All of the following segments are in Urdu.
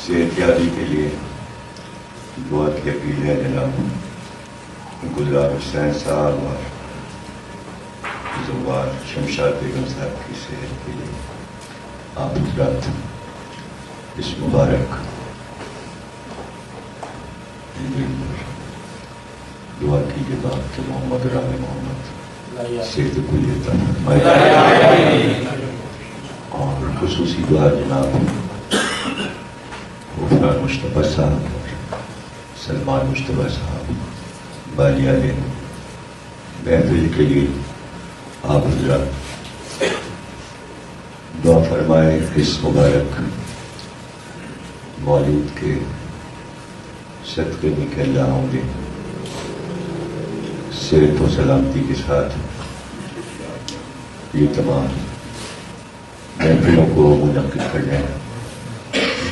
صحت یابی کے لیے دعا کی اپیل ہے جناب گلزار حسین صاحب اور زوار شمشاد بیگم صاحب کی صحت کے لیے آپ حضرات اس مبارک دعا کیجیے گا کہ محمد رام محمد صحت کلیہ اور خصوصی دعا جناب غفران مشتبہ صاحب اور سلمان مشتبہ صاحب بالیہ محفل کے لیے آپ حضرات دعا فرمائے اس مبارک مولود کے صدقے میں کہ اللہ ہوں گے صحت و سلامتی کے ساتھ یہ تمام محفلوں کو منعقد کرنے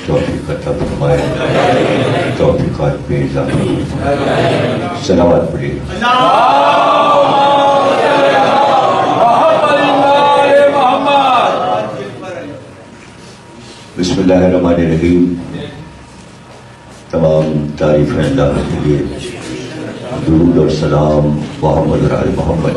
توفیق عطا فرمائے توفیقات پہ اضافہ صلوات پڑھیے بسم اللہ الرحمن الرحیم تمام تعریفیں اللہ کے لیے درود اور سلام محمد اور آل محمد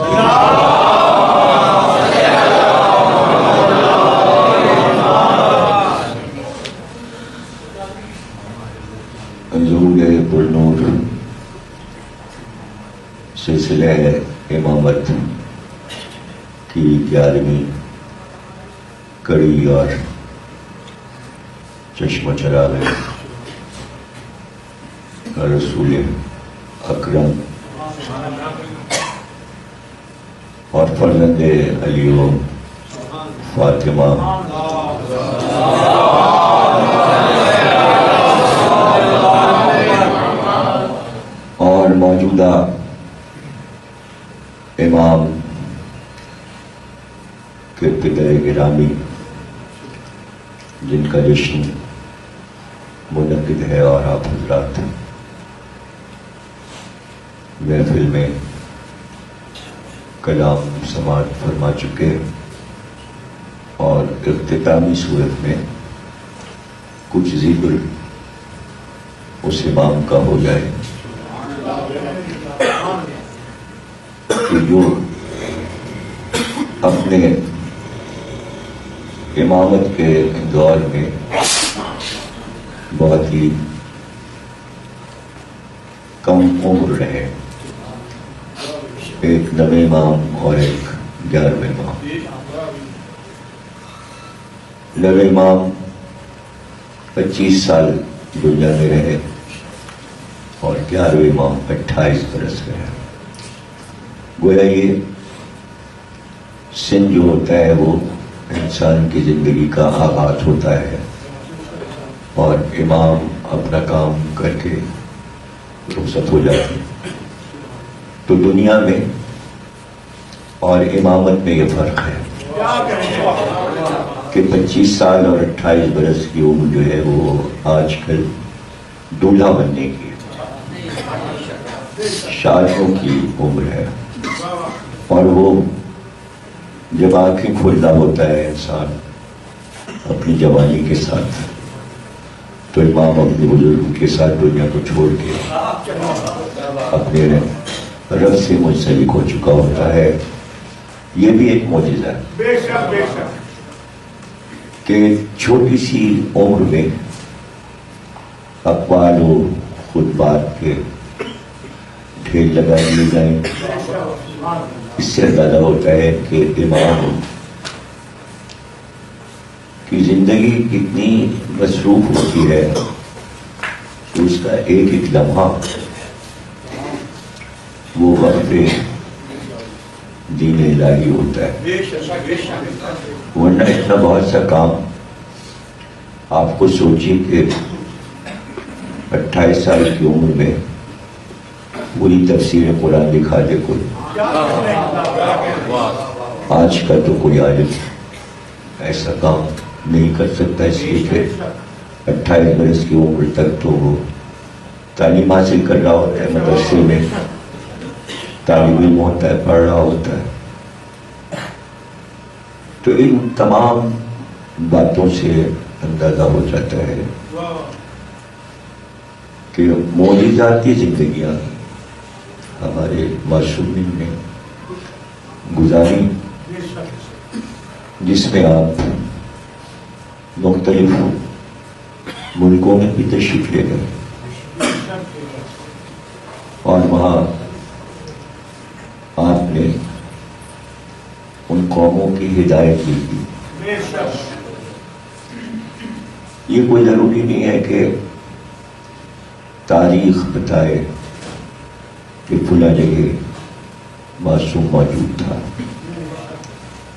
ظہور پرنور سلسلہ امامت کی 11ویں کڑی اور چشمہ چراغ رسول اکرم اور فرزند علی و فاطمہ اور موجودہ امام کے پدر گرامی جن کا جشن منعقد ہے اور آپ حضرات محفل میں کلام سماعت فرما چکے اور اختتامی صورت میں کچھ ذکر اس امام کا ہو جائے کہ جو اپنے امامت کے دور میں بہت ہی کم عمر رہے، ایک 9ویں امام اور ایک 11ویں امام۔ 9ویں امام 25 سال دنیا میں رہے اور 11ویں امام 28 برس رہے۔ گویا یہ سن جو ہوتا ہے وہ انسان کی زندگی کا آغاز ہوتا ہے اور امام اپنا کام کر کے رخصت ہو جاتے ہیں۔ تو دنیا میں اور امامت میں یہ فرق ہے کہ 25 سال اور 28 برس کی عمر جو ہے وہ آج کل دولہا بننے کی شادیوں کی عمر ہے، اور وہ جب آنکھیں کھلنا ہوتا ہے انسان اپنی جوانی کے ساتھ، تو امام اپنے بزرگوں کے ساتھ دنیا کو چھوڑ کے اپنے رب سے منسلک ہو چکا ہوتا ہے۔ یہ بھی ایک معجزہ ہے کہ چھوٹی سی عمر میں اقوال و خطبات کے ڈھیر لگا دیے جائیں۔ اس سے اندازہ ہوتا ہے کہ امام کی زندگی کتنی مصروف ہوتی ہے کہ اس کا ایک ایک لمحہ وہ وقت دین الہی ہوتا ہے، ورنہ اتنا بہت سا کام۔ آپ کو سوچیے کہ 28 سال کی عمر میں پوری تفسیر قرآن دکھا دے کوئی، آج کا تو کوئی عالم ایسا کام نہیں کر سکتا، اس لیے کہ 28 برس کی عمر تک تو وہ تعلیم حاصل کر رہا ہوتا ہے، مدرسے میں طالب علم ہوتا ہے، پڑھ رہا ہوتا ہے۔ تو ان تمام باتوں سے اندازہ ہو جاتا ہے کہ معجزاتی زندگیاں ہمارے معصومین نے گزاری، جس میں آپ مختلف ملکوں میں بھی تشریف لے گئے اور وہاں آپ نے ان قوموں کی ہدایت کی تھی۔ یہ کوئی ضروری نہیں ہے کہ تاریخ بتائے کہ فلاں جگہ معصوم موجود تھا،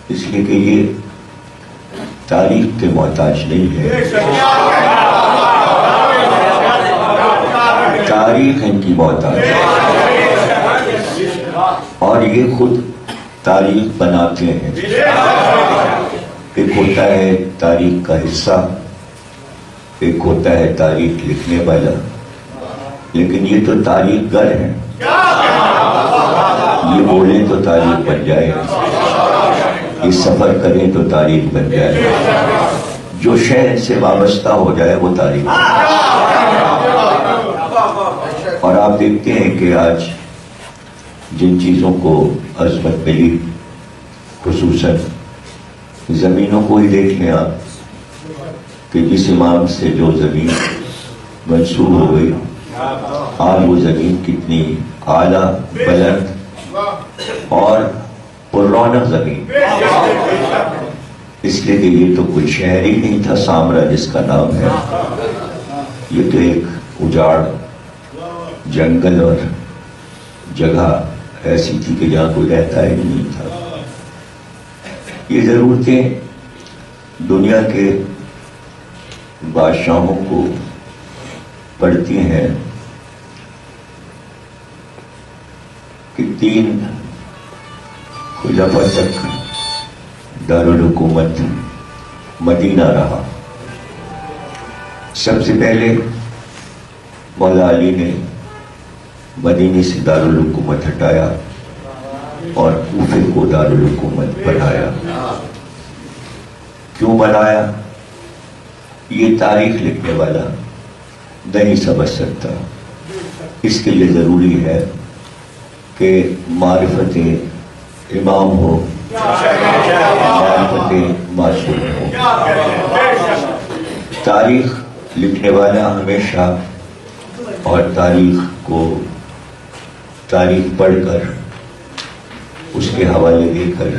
اس لیے کہ یہ تاریخ کے محتاج نہیں ہے، تاریخ ان کی محتاج ہے، اور یہ خود تاریخ بناتے ہیں۔ ایک ہوتا ہے تاریخ کا حصہ، ایک ہوتا ہے تاریخ لکھنے والا، لیکن یہ تو تاریخ گر ہے، یہ بولیں تو تاریخ بن جائے، یہ سفر کریں تو تاریخ بن جائے، جو شہر سے وابستہ ہو جائے وہ تاریخ۔ اور آپ دیکھتے ہیں کہ آج جن چیزوں کو عظمت ملی، خصوصاً زمینوں کو ہی دیکھ لیں آپ کہ جس امام سے جو زمین منسوب ہو گئی، آج وہ زمین کتنی اعلیٰ، بلند اور پررونق زمین، اس لیے کہ یہ تو کوئی شہر ہی نہیں تھا سامرا جس کا نام ہے، یہ تو ایک اجاڑ جنگل اور جگہ ایسی تھی کہ جہاں کوئی رہتا ہی نہیں تھا۔ یہ ضرورتیں دنیا کے بادشاہوں کو پڑتی ہیں کہ 3 خلفاء تک دارالحکومت مدینہ رہا۔ سب سے پہلے مولا علی نے مدینے سے دارالحکومت ہٹایا اور کوفے کو دارالحکومت بنایا۔ کیوں بنایا؟ یہ تاریخ لکھنے والا نہیں سمجھ سکتا، اس کے لیے ضروری ہے کہ معرفت امام ہو، معرفت معصوم ہو۔ تاریخ لکھنے والا ہمیشہ اور تاریخ پڑھ کر اس کے حوالے دے کر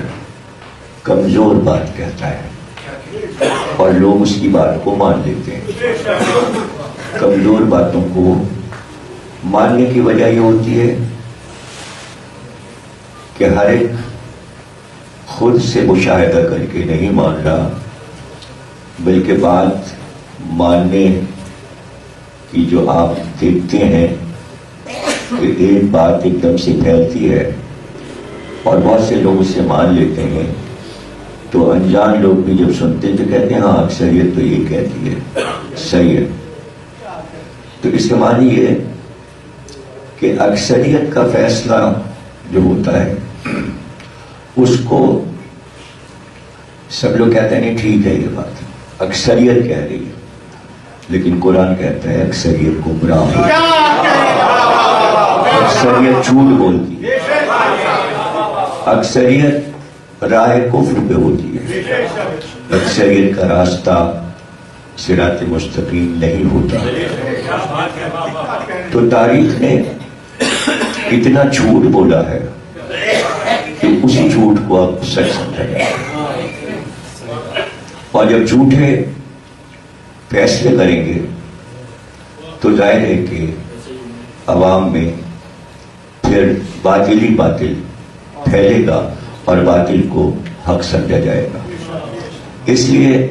کمزور بات کہتا ہے اور لوگ اس کی بات کو مان لیتے ہیں۔ کمزور باتوں کو ماننے کی وجہ یہ ہوتی ہے کہ ہر ایک خود سے مشاہدہ کر کے نہیں مان رہا، بلکہ بات ماننے کی جو آپ دیکھتے ہیں کہ ایک بات ایک دم سے پھیلتی ہے اور بہت سے لوگ اسے مان لیتے ہیں، تو انجان لوگ بھی جب سنتے ہیں تو کہتے ہیں ہاں اکثریت تو یہ کہتی ہے، صحیح ہے۔ تو اس کا معنی یہ کہ اکثریت کا فیصلہ جو ہوتا ہے اس کو سب لوگ کہتے ہیں نہیں ٹھیک ہے، یہ بات اکثریت کہہ رہی ہے، لیکن قرآن کہتا ہے اکثریت گمراہ ہے، اکثریت جھوٹ بولتی ہے، اکثریت راہ کفر پہ ہوتی ہے، اکثریت کا راستہ صراط مستقیم نہیں ہوتا۔ تو تاریخ نے اتنا جھوٹ بولا ہے کہ اسی جھوٹ کو اب سچ سمجھا جائے، اور جب جھوٹے فیصلے کریں گے تو ظاہر ہے کہ عوام میں پھر باطل ہی باطل پھیلے گا اور باطل کو حق سمجھا جائے گا۔ اس لیے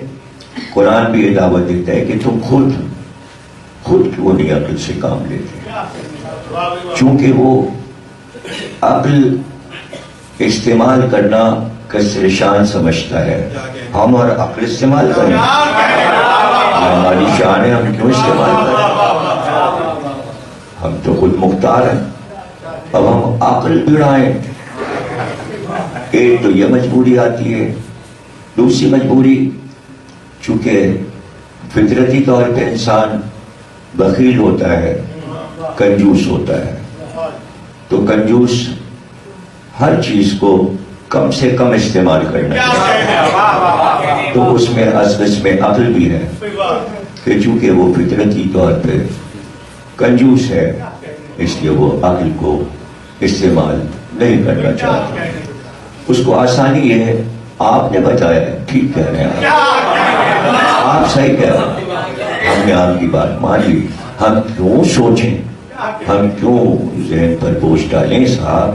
قرآن بھی یہ دعوت دیتا ہے کہ تم خود کیوں نہیں عقل سے کام لیتے، چونکہ وہ عقل استعمال کرنا کثر شان سمجھتا ہے۔ ہم اور عقل استعمال کریں، ہماری شان ہے، ہم کیوں استعمال کریں؟ ہم تو خود مختار ہیں، اب ہم عقل بڑھائیں۔ ایک تو یہ مجبوری آتی ہے، دوسری مجبوری چونکہ فطرتی طور پہ انسان بخیل ہوتا ہے کنجوس ہوتا ہے. تو کنجوس ہر چیز کو کم سے کم استعمال کرنا چاہیے. تو اس میں اس میں عقل بھی ہے کہ چونکہ وہ فطرتی طور پہ کنجوس ہے اس لیے وہ عقل کو استعمال نہیں کرنا چاہتا. اس کو آسانی یہ ہے، آپ نے بتایا ٹھیک کہہ رہے ہیں، آپ صحیح کہہ رہے ہیں، ہم نے آپ کی بات مان لی. ہم کیوں سوچیں، ہم کیوں ذہن پر بوجھ ڈالیں؟ صاحب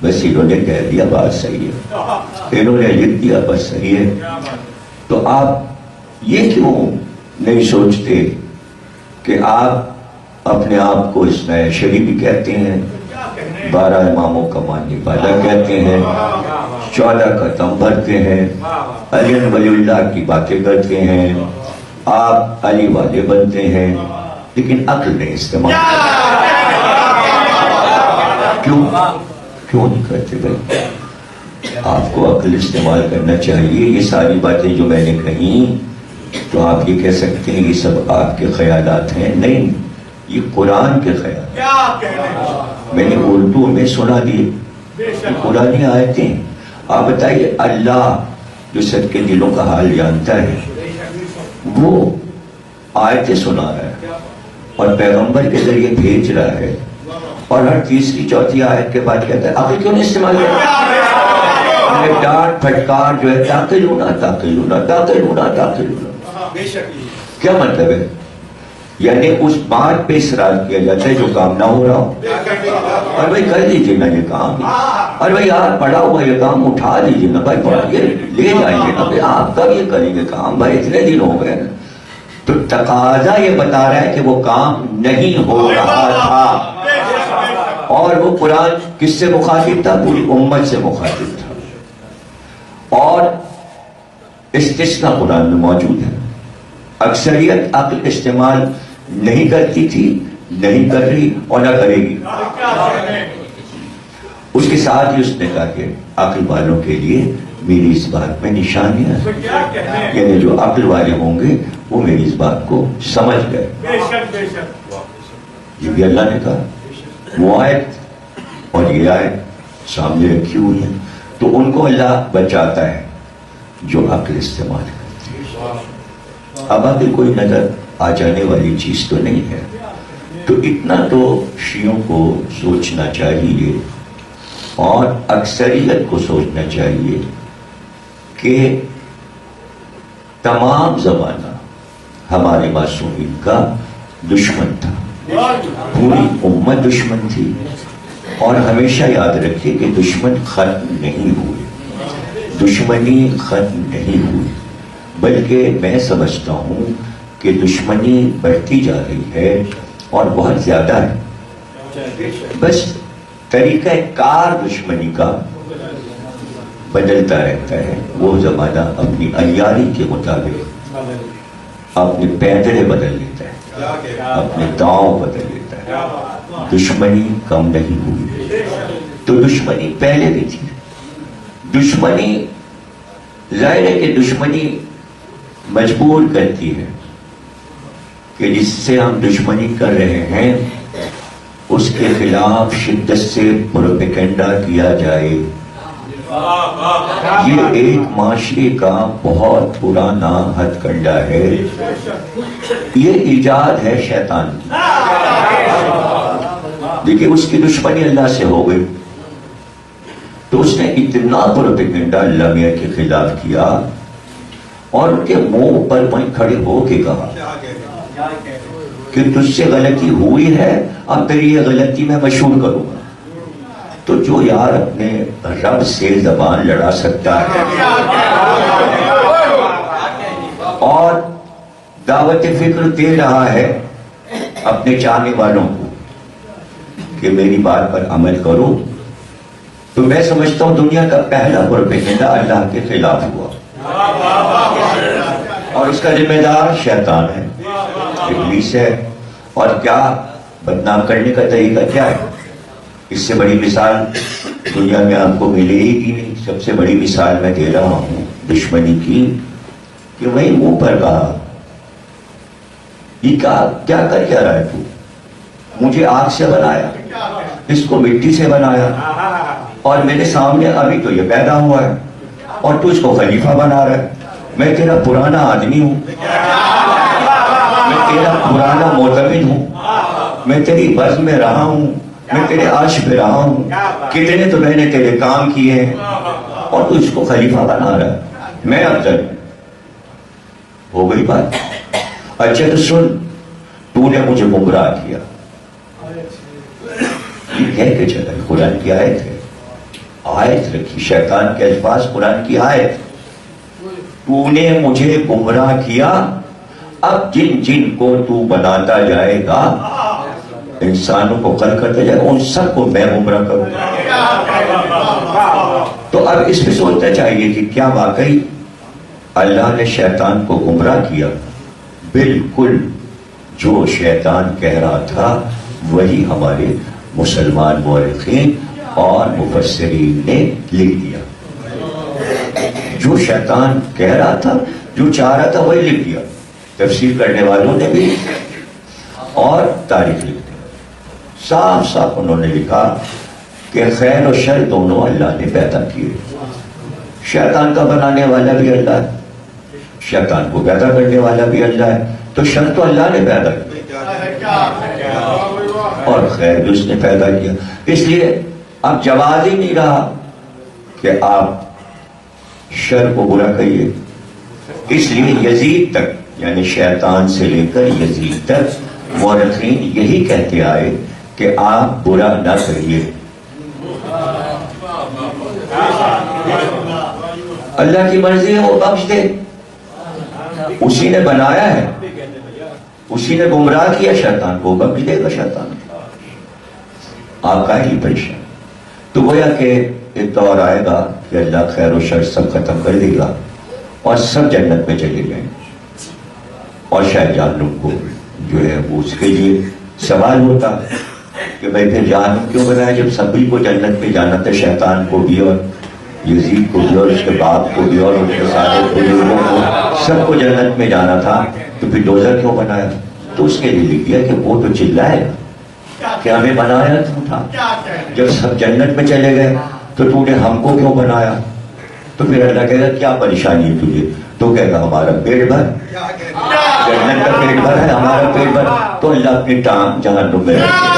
بس انہوں نے کہہ دیا بات صحیح ہے، انہوں نے لکھ دیا بس صحیح ہے. تو آپ یہ کیوں نہیں سوچتے کہ آپ اپنے آپ کو اثناء شریف بھی کہتے ہیں، 12 اماموں کا ماننے والا کہتے ہیں، 14 کا دم بھرتے ہیں، علی ولی اللہ کی باتیں کرتے ہیں، آپ علی والے بنتے ہیں، لیکن عقل نہیں استعمال. کیوں نہیں کرتے بھائی؟ آپ کو عقل استعمال کرنا چاہیے. یہ ساری باتیں جو میں نے کہیں تو آپ یہ کہہ سکتے ہیں یہ سب آپ کے خیالات ہیں. نہیں، یہ قرآن کے خیال میں نے اردو میں سنا دیے، قرآنی آیتیں. آپ بتائیے، اللہ جو سب کے دلوں کا حال جانتا ہے وہ آیتیں سنا رہا ہے اور پیغمبر کے ذریعے بھیج رہا ہے، اور ہر تیسری چوتھی آیت کے بعد کہتا ہے عقل کیوں نہیں استعمال کرتا؟ ڈانٹ پھٹکار جو ہے تاقلونا تاقلونا تاقلونا تاقلونا، کیا مطلب ہے؟ یعنی اس بات پہ اصرار کیا جاتا ہے جو کام نہ ہو رہا ہو، اور بھائی کر لیجیے نا یہ کام، اور بھائی یار پڑا ہوا یہ کام اٹھا لیجیے نا بھائی، پڑھیے لے جائیے نا بھائی، آپ کب یہ کریں گے کام بھائی، اتنے دن ہو گئے. تو تقاضا یہ بتا رہا ہے کہ وہ کام نہیں ہو رہا تھا، اور وہ قرآن کس سے مخاطب تھا؟ پوری امت سے مخاطب تھا. اور استثناء قرآن میں موجود ہے. اکثریت عقل استعمال نہیں کرتی تھی، نہیں کر رہی اور نہ کرے گی. اس کے ساتھ ہی اس نے کہا کہ عقل والوں کے لیے میری اس بات میں نشانیاں ہیں، یعنی جو عقل والے ہوں گے وہ میری اس بات کو سمجھ گئے. یہ بھی اللہ نے کہا. وہ آیت اور یہ آیت سامنے رکھی ہوئی ہے، تو ان کو اللہ بچاتا ہے جو عقل استعمال کرتے ہیں. اب عقل کوئی نظر آ جانے والی چیز تو نہیں ہے. تو اتنا تو شیعوں کو سوچنا چاہیے اور اکثریت کو سوچنا چاہیے کہ تمام زمانہ ہمارے معصومین کا دشمن تھا، پوری امت دشمن تھی. اور ہمیشہ یاد رکھیے کہ دشمن ختم نہیں ہوئے، دشمنی ختم نہیں ہوئی، بلکہ میں سمجھتا ہوں کہ دشمنی بڑھتی جا رہی ہے اور بہت زیادہ ہے. بس طریقہ کار دشمنی کا بدلتا رہتا ہے. وہ زمانہ اپنی عیاری کے مطابق اپنے پیدلے بدل لیتا ہے، اپنے داؤں بدل لیتا ہے. دشمنی کم نہیں ہوئی. تو دشمنی پہلے بھی تھی. دشمنی ظاہر ہے کہ دشمنی مجبور کرتی ہے کہ جس سے ہم دشمنی کر رہے ہیں اس کے خلاف شدت سے پروپیگنڈا کیا جائے. یہ ایک معاشرے کا بہت پرانا ہتھ کنڈا ہے. یہ ایجاد ہے شیطان کی. دیکھیے اس کی دشمنی اللہ سے ہو گئی تو اس نے اتنا پروپیگنڈا اللہ میاں کے خلاف کیا اور ان کے منہ پر وہیں کھڑے ہو کے کہا کہ تجھ سے غلطی ہوئی ہے، اب تیری یہ غلطی میں مشہور کروں گا. تو جو یار اپنے رب سے زبان لڑا سکتا ہے اور دعوت فکر دے رہا ہے اپنے چاہنے والوں کو کہ میری بات پر عمل کرو، تو میں سمجھتا ہوں دنیا کا پہلا پروپیگنڈا اللہ کے خلاف ہوا اور اس کا ذمہ دار شیطان ہے، ابلیس ہے. اور کیا بدنام کرنے کا طریقہ کیا ہے؟ اس سے بڑی مثال دنیا میں آپ کو ملے گی نہیں. سب سے بڑی مثال میں دے رہا ہوں دشمنی کی کہ وہی منہ پر کہا یہ کیا کر کیا رہا ہے تو مجھے آگ سے بنایا، اس کو مٹی سے بنایا، اور میرے سامنے ابھی تو یہ پیدا ہوا ہے اور تو اس کو خلیفہ بنا رہا ہے۔ میں تیرا پرانا آدمی ہوں، میں تیرا پرانا معتمد ہوں، میں تیری بز میں رہا ہوں، میں تیرے عرش پہ رہا ہوں، کتنے تو میں نے تیرے کام کیے ہیں اور تو اس کو خلیفہ بنا رہا ہے۔ میں افضل ہو گئی بات۔ اچھا تو سن، تو نے مجھے گمراہ کیا، یہ کہہ کے چلا قرآن کی آیت ہے، آیت رکھی، شیطان کے الفاظ قرآن کی آیت، تو نے مجھے گمراہ کیا، اب جن جن کو تو بناتا جائے گا، انسانوں کو قتل کرتا جائے گا، ان سب کو میں گمراہ کروں گا۔ تو اب اس پہ سوچنا چاہیے کہ کیا واقعی اللہ نے شیطان کو گمراہ کیا؟ بالکل جو شیطان کہہ رہا تھا وہی ہمارے مسلمان مورخین اور مفسرین نے لکھ دیا۔ جو شیطان کہہ رہا تھا، جو چاہ رہا تھا، وہی لکھ دیا۔ تفسیر کرنے والوں نے بھی اور تاریخ لکھ دی، صاف صاف انہوں نے لکھا کہ خیر و شر دونوں اللہ نے پیدا کیے۔ شیطان کا بنانے والا بھی اللہ ہے، شیطان کو پیدا کرنے والا بھی اللہ ہے، تو شر تو اللہ نے پیدا کیا اور خیر بھی اس نے پیدا کیا۔ اس لیے اب جواز ہی نہیں رہا کہ آپ شر کو برا کہیے۔ اس لیے یزید تک، یعنی شیطان سے لے کر یزید تک مورخین یہی کہتے آئے کہ آپ برا نہ کہیے، اللہ کی مرضی ہے وہ بخش دے، اسی نے بنایا ہے، اسی نے گمراہ کیا شیطان کو، بخش دے گا شیطان۔ آپ کا ہی پریشان۔ تو گویا کہ ایک دور آئے گا کہ اللہ خیر و شر سب ختم کر دے گا اور سب جنت میں چلے جائیں، اور شاید جہنم کو جو ہے وہ اس کے لیے سوال ہوتا کہ بھائی پھر جہنم کیوں بنایا جب سبھی کو جنت میں جانا تھا، شیطان کو بھی اور یزید کو بھی اور اس کے باپ کو بھی اور اس کے سارے بزرگوں کو، سب کو جنت میں جانا تھا، تو پھر دوزخ کیوں بنایا؟ تو اس کے لیے لکھ دیا کہ وہ تو چلائے گا کہ ہمیں بنایا تو تھا، جب سب جنت میں چلے گئے تو نے ہم کو کیوں بنایا؟ تو پھر اللہ کہے گا کیا پریشانی ہے تجھے؟ تو کہے گا ہمارا پیٹ بھر، جنت کا پیٹ بھر ہے، ہمارا پیٹ بھر، تو اللہ اپنی ٹانگ جہنم میں رکھ دے،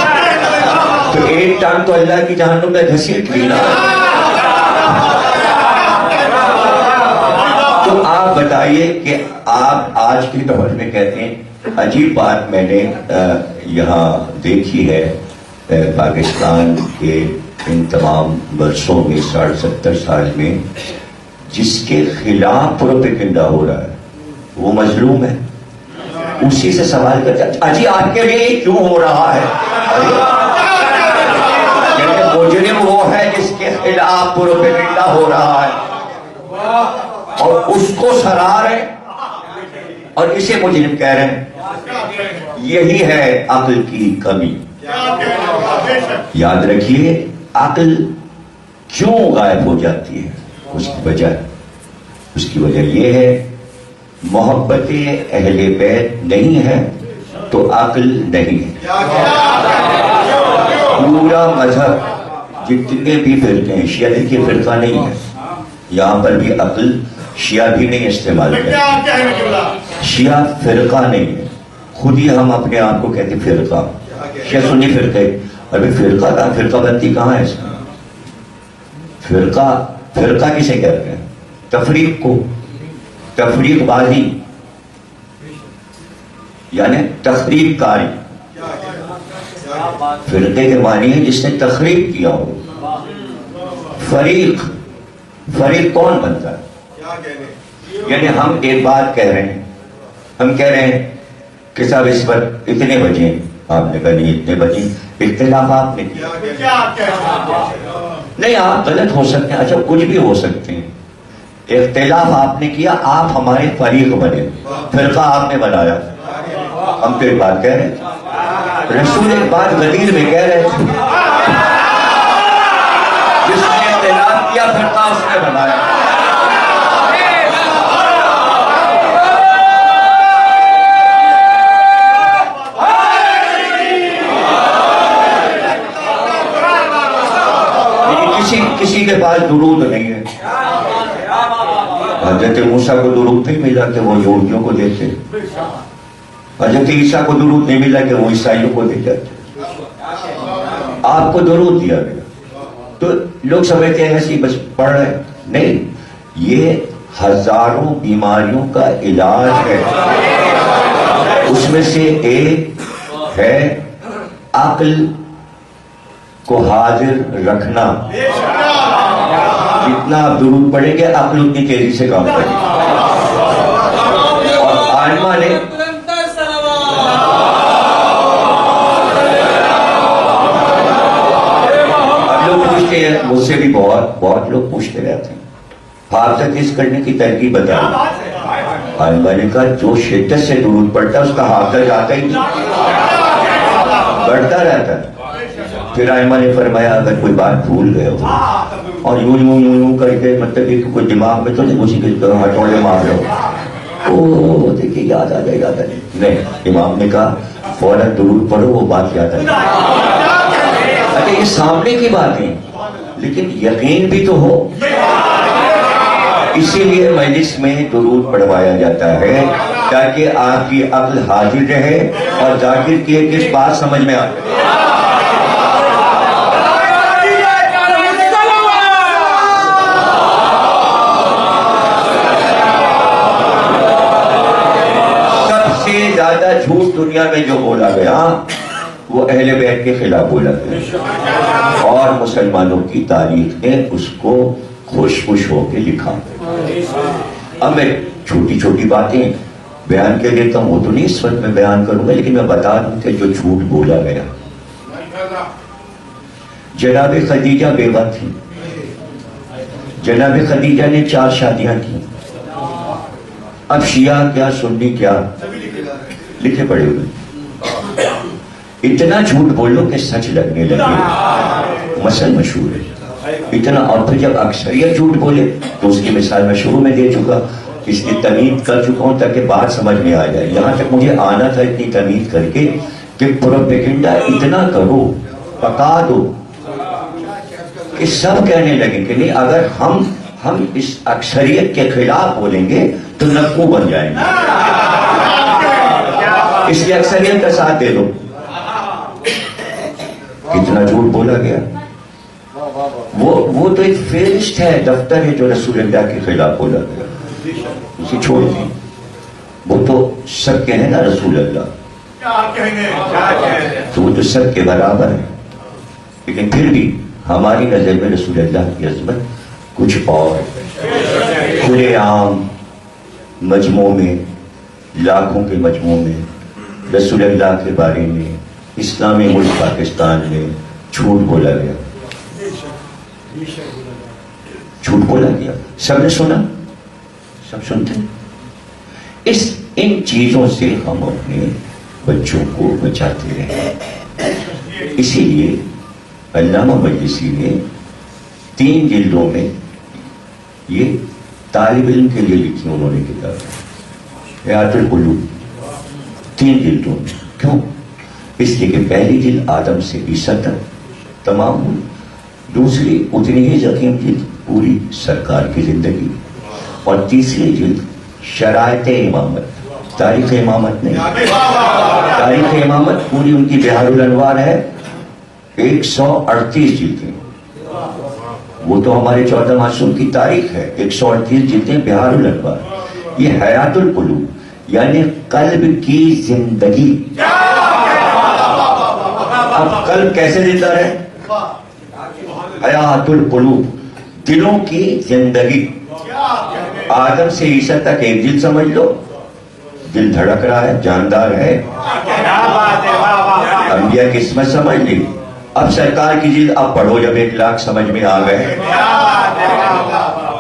تو ایک ٹانگ تو اللہ کی جہنم میں گھسیٹ لی نا۔ تو آپ بتائیے کہ آپ آج کے دور میں کہتے ہیں، عجیب بات میں نے یہاں دیکھی ہے پاکستان کے ان تمام برسوں میں، 60-70 سال میں، جس کے خلاف پروپیگنڈا ہو رہا ہے وہ مظلوم ہے، اسی سے سوال کرتے ہیں اجی آپ کے لیے کیوں ہو رہا ہے؟ کہتے مجرم وہ ہے جس کے خلاف پروپیگنڈا ہو رہا ہے اور اس کو سرا رہے اور اسے مجرم کہہ رہے ہیں۔ یہی ہے عقل کی کمی۔ یاد رکھیے عقل کیوں غائب ہو جاتی ہے، اس کی وجہ یہ ہے محبت اہل بیت نہیں ہے تو عقل نہیں ہے۔ پورا مذہب جتنے بھی فرقے ہیں، شیعہ دیکھیے فرقہ نہیں ہے، یہاں پر بھی عقل شیعہ بھی نہیں استعمال کرتے، شیعہ فرقہ نہیں ہے، خود ہی ہم اپنے آپ کو کہتے فرقہ، شیعہ سنی فرقے، ابھی فرقہ کا فرقہ بندی کہاں ہے اس میں؟ فرقہ کسے کہتے ہیں؟ تفریق کو، تفریق بازی یعنی تخریب کاری۔ فرقے کے معنی ہے جس نے تخریب کیا ہو۔ فریق کون بنتا ہے؟ یعنی ہم ایک بات کہہ رہے ہیں، ہم کہہ رہے ہیں کہ صاحب اس پر اتنے بجے، آپ نے کہا نہیں اتنے بجے، اختلاف آپ نے کیا، نہیں آپ غلط ہو سکتے ہیں، اچھا کچھ بھی ہو سکتے ہیں، اختلاف آپ نے کیا، آپ ہمارے فریق بنے، فرقہ آپ نے بنایا، ہم تو ایک بات کہہ رہے ہیں، رسول ایک بات غدیر میں کہہ رہے تھے، جس نے اختلاف کیا فرقہ اس نے بنایا۔ پاس درود نہیں ہے. حضرت موسیٰ کو درود نہیں ملا کہ وہ یہودیوں کو دیتے. حضرت عیسیٰ کو درود نہیں ملا کہ وہ عیسائیوں کو دے جاتے. آپ کو درود دیا گیا. تو لوگ سمجھتے ہیں ایسی بس پڑھ رہے. نہیں، یہ ہزاروں بیماریوں کا علاج ہے. اس میں سے ایک ہے عقل کو حاضر رکھنا. جتنا آپ درود پڑھیں گے عقل اتنی تیزی سے کام کرے گی. اور عالمہ نے مجھ سے بھی بہت لوگ پوچھتے رہتے ہیں حافظہ کرنے کی ترکیب بتائیں. عالمہ نے کہا جو شدت سے درود پڑھتا ہے اس کا حافظہ جاتا ہی نہیں، بڑھتا رہتا ہے. پھر عالمہ نے فرمایا اگر کوئی بات بھول گئے ہو اور یوں کر کے مطلب کہ کوئی دماغ میں تو نہیں اسی کے ہتھوڑے مار رہے ہو، دیکھیے یاد آ جائے. نہیں، امام نے کہا فوراً درود پڑھو، وہ بات یاد آ جائے. اچھا یہ سامنے کی باتیں لیکن یقین بھی تو ہو. اسی لیے مجلس میں درود پڑھوایا جاتا ہے تاکہ آپ کی عقل حاضر رہے اور ذاکر کی ایک ایک بات سمجھ میں آئے. سب سے زیادہ جھوٹ دنیا میں جو بولا گیا وہ اہل بیت کے خلاف بولا گیا اور مسلمانوں کی تاریخ نے اس کو خوش ہو کے لکھا. اب میں چھوٹی چھوٹی باتیں بیان کر دیتا ہوں، وہ تو نہیں اس وقت میں بیان کروں گا، لیکن میں بتا دوں کہ جو جھوٹ بولا گیا. جناب خدیجہ بیوہ تھی. جناب خدیجہ نے 4 شادیاں کی. اب شیعہ کیا سنی کیا لکھے پڑے ہوئے. اتنا جھوٹ بولو کہ سچ لگنے لگے. مثل مشہور ہے اتنا. اور پھر جب اکثریت جھوٹ بولے تو اس کی مثال میں شروع میں دے چکا، اس کی تمہید کر چکا ہوں تاکہ بات سمجھ میں آ جائے. یہاں تک مجھے آنا تھا اتنی تمہید کر کے کہ پروپیگنڈا اتنا کرو، پکا دو کہ سب کہنے لگے کہ نہیں اگر ہم اس اکثریت کے خلاف بولیں گے تو نکو بن جائیں گے، اس لیے اکثریت کا ساتھ دے دو. کتنا جھوٹ بولا گیا. وہ تو ایک فہرست ہے، دفتر ہے جو رسول اللہ کے خلاف بولا گیا. اسے چھوڑ دیں، وہ تو سب کے ہیں نا رسول اللہ، تو وہ تو سب کے برابر ہے. لیکن پھر بھی ہماری نظر میں رسول اللہ کی عظمت کچھ اور. کھلے عام مجموع میں، لاکھوں کے مجموع میں رسول اللہ کے بارے میں اسلامی ملک پاکستان میں جھوٹ بولا گیا. جھوٹ بولا گیا. سب نے سنا، سب سنتے ہیں. ان چیزوں سے ہم اپنے بچوں کو بچاتے رہے. اسی لیے علامہ مجلسی نے 3 جلدوں میں یہ طالب علم کے لیے لکھی انہوں نے کتاب حیات القلوب. 3 جلدوں میں. کیوں؟ اس لیے کہ پہلی جلد آدم سے عیسیٰ تک تمام ہوئی، دوسری اتنی ہی ضخیم جلد پوری سرکار کی زندگی، اور تیسری جلد شرائط امامت، تاریخ امامت نہیں، تاریخ امامت پوری ان کی بحار الانوار ہے. 138 جلدیں. وہ تو ہمارے 14 معصوم کی تاریخ ہے. 138 جلدیں بحار الانوار. یہ حیات القلوب یعنی قلب کی زندگی. اب قلب کیسے زندہ رہے؟ حیات القلوب، دلوں کی زندگی. آدم سے عیسیٰ تک ایک دل سمجھ لو، دل دھڑک رہا ہے، جاندار ہے. انبیاء کی قسمت سمجھ لی. اب سرکار کی جلد اب پڑھو جب 1 لاکھ سمجھ میں آ گئے.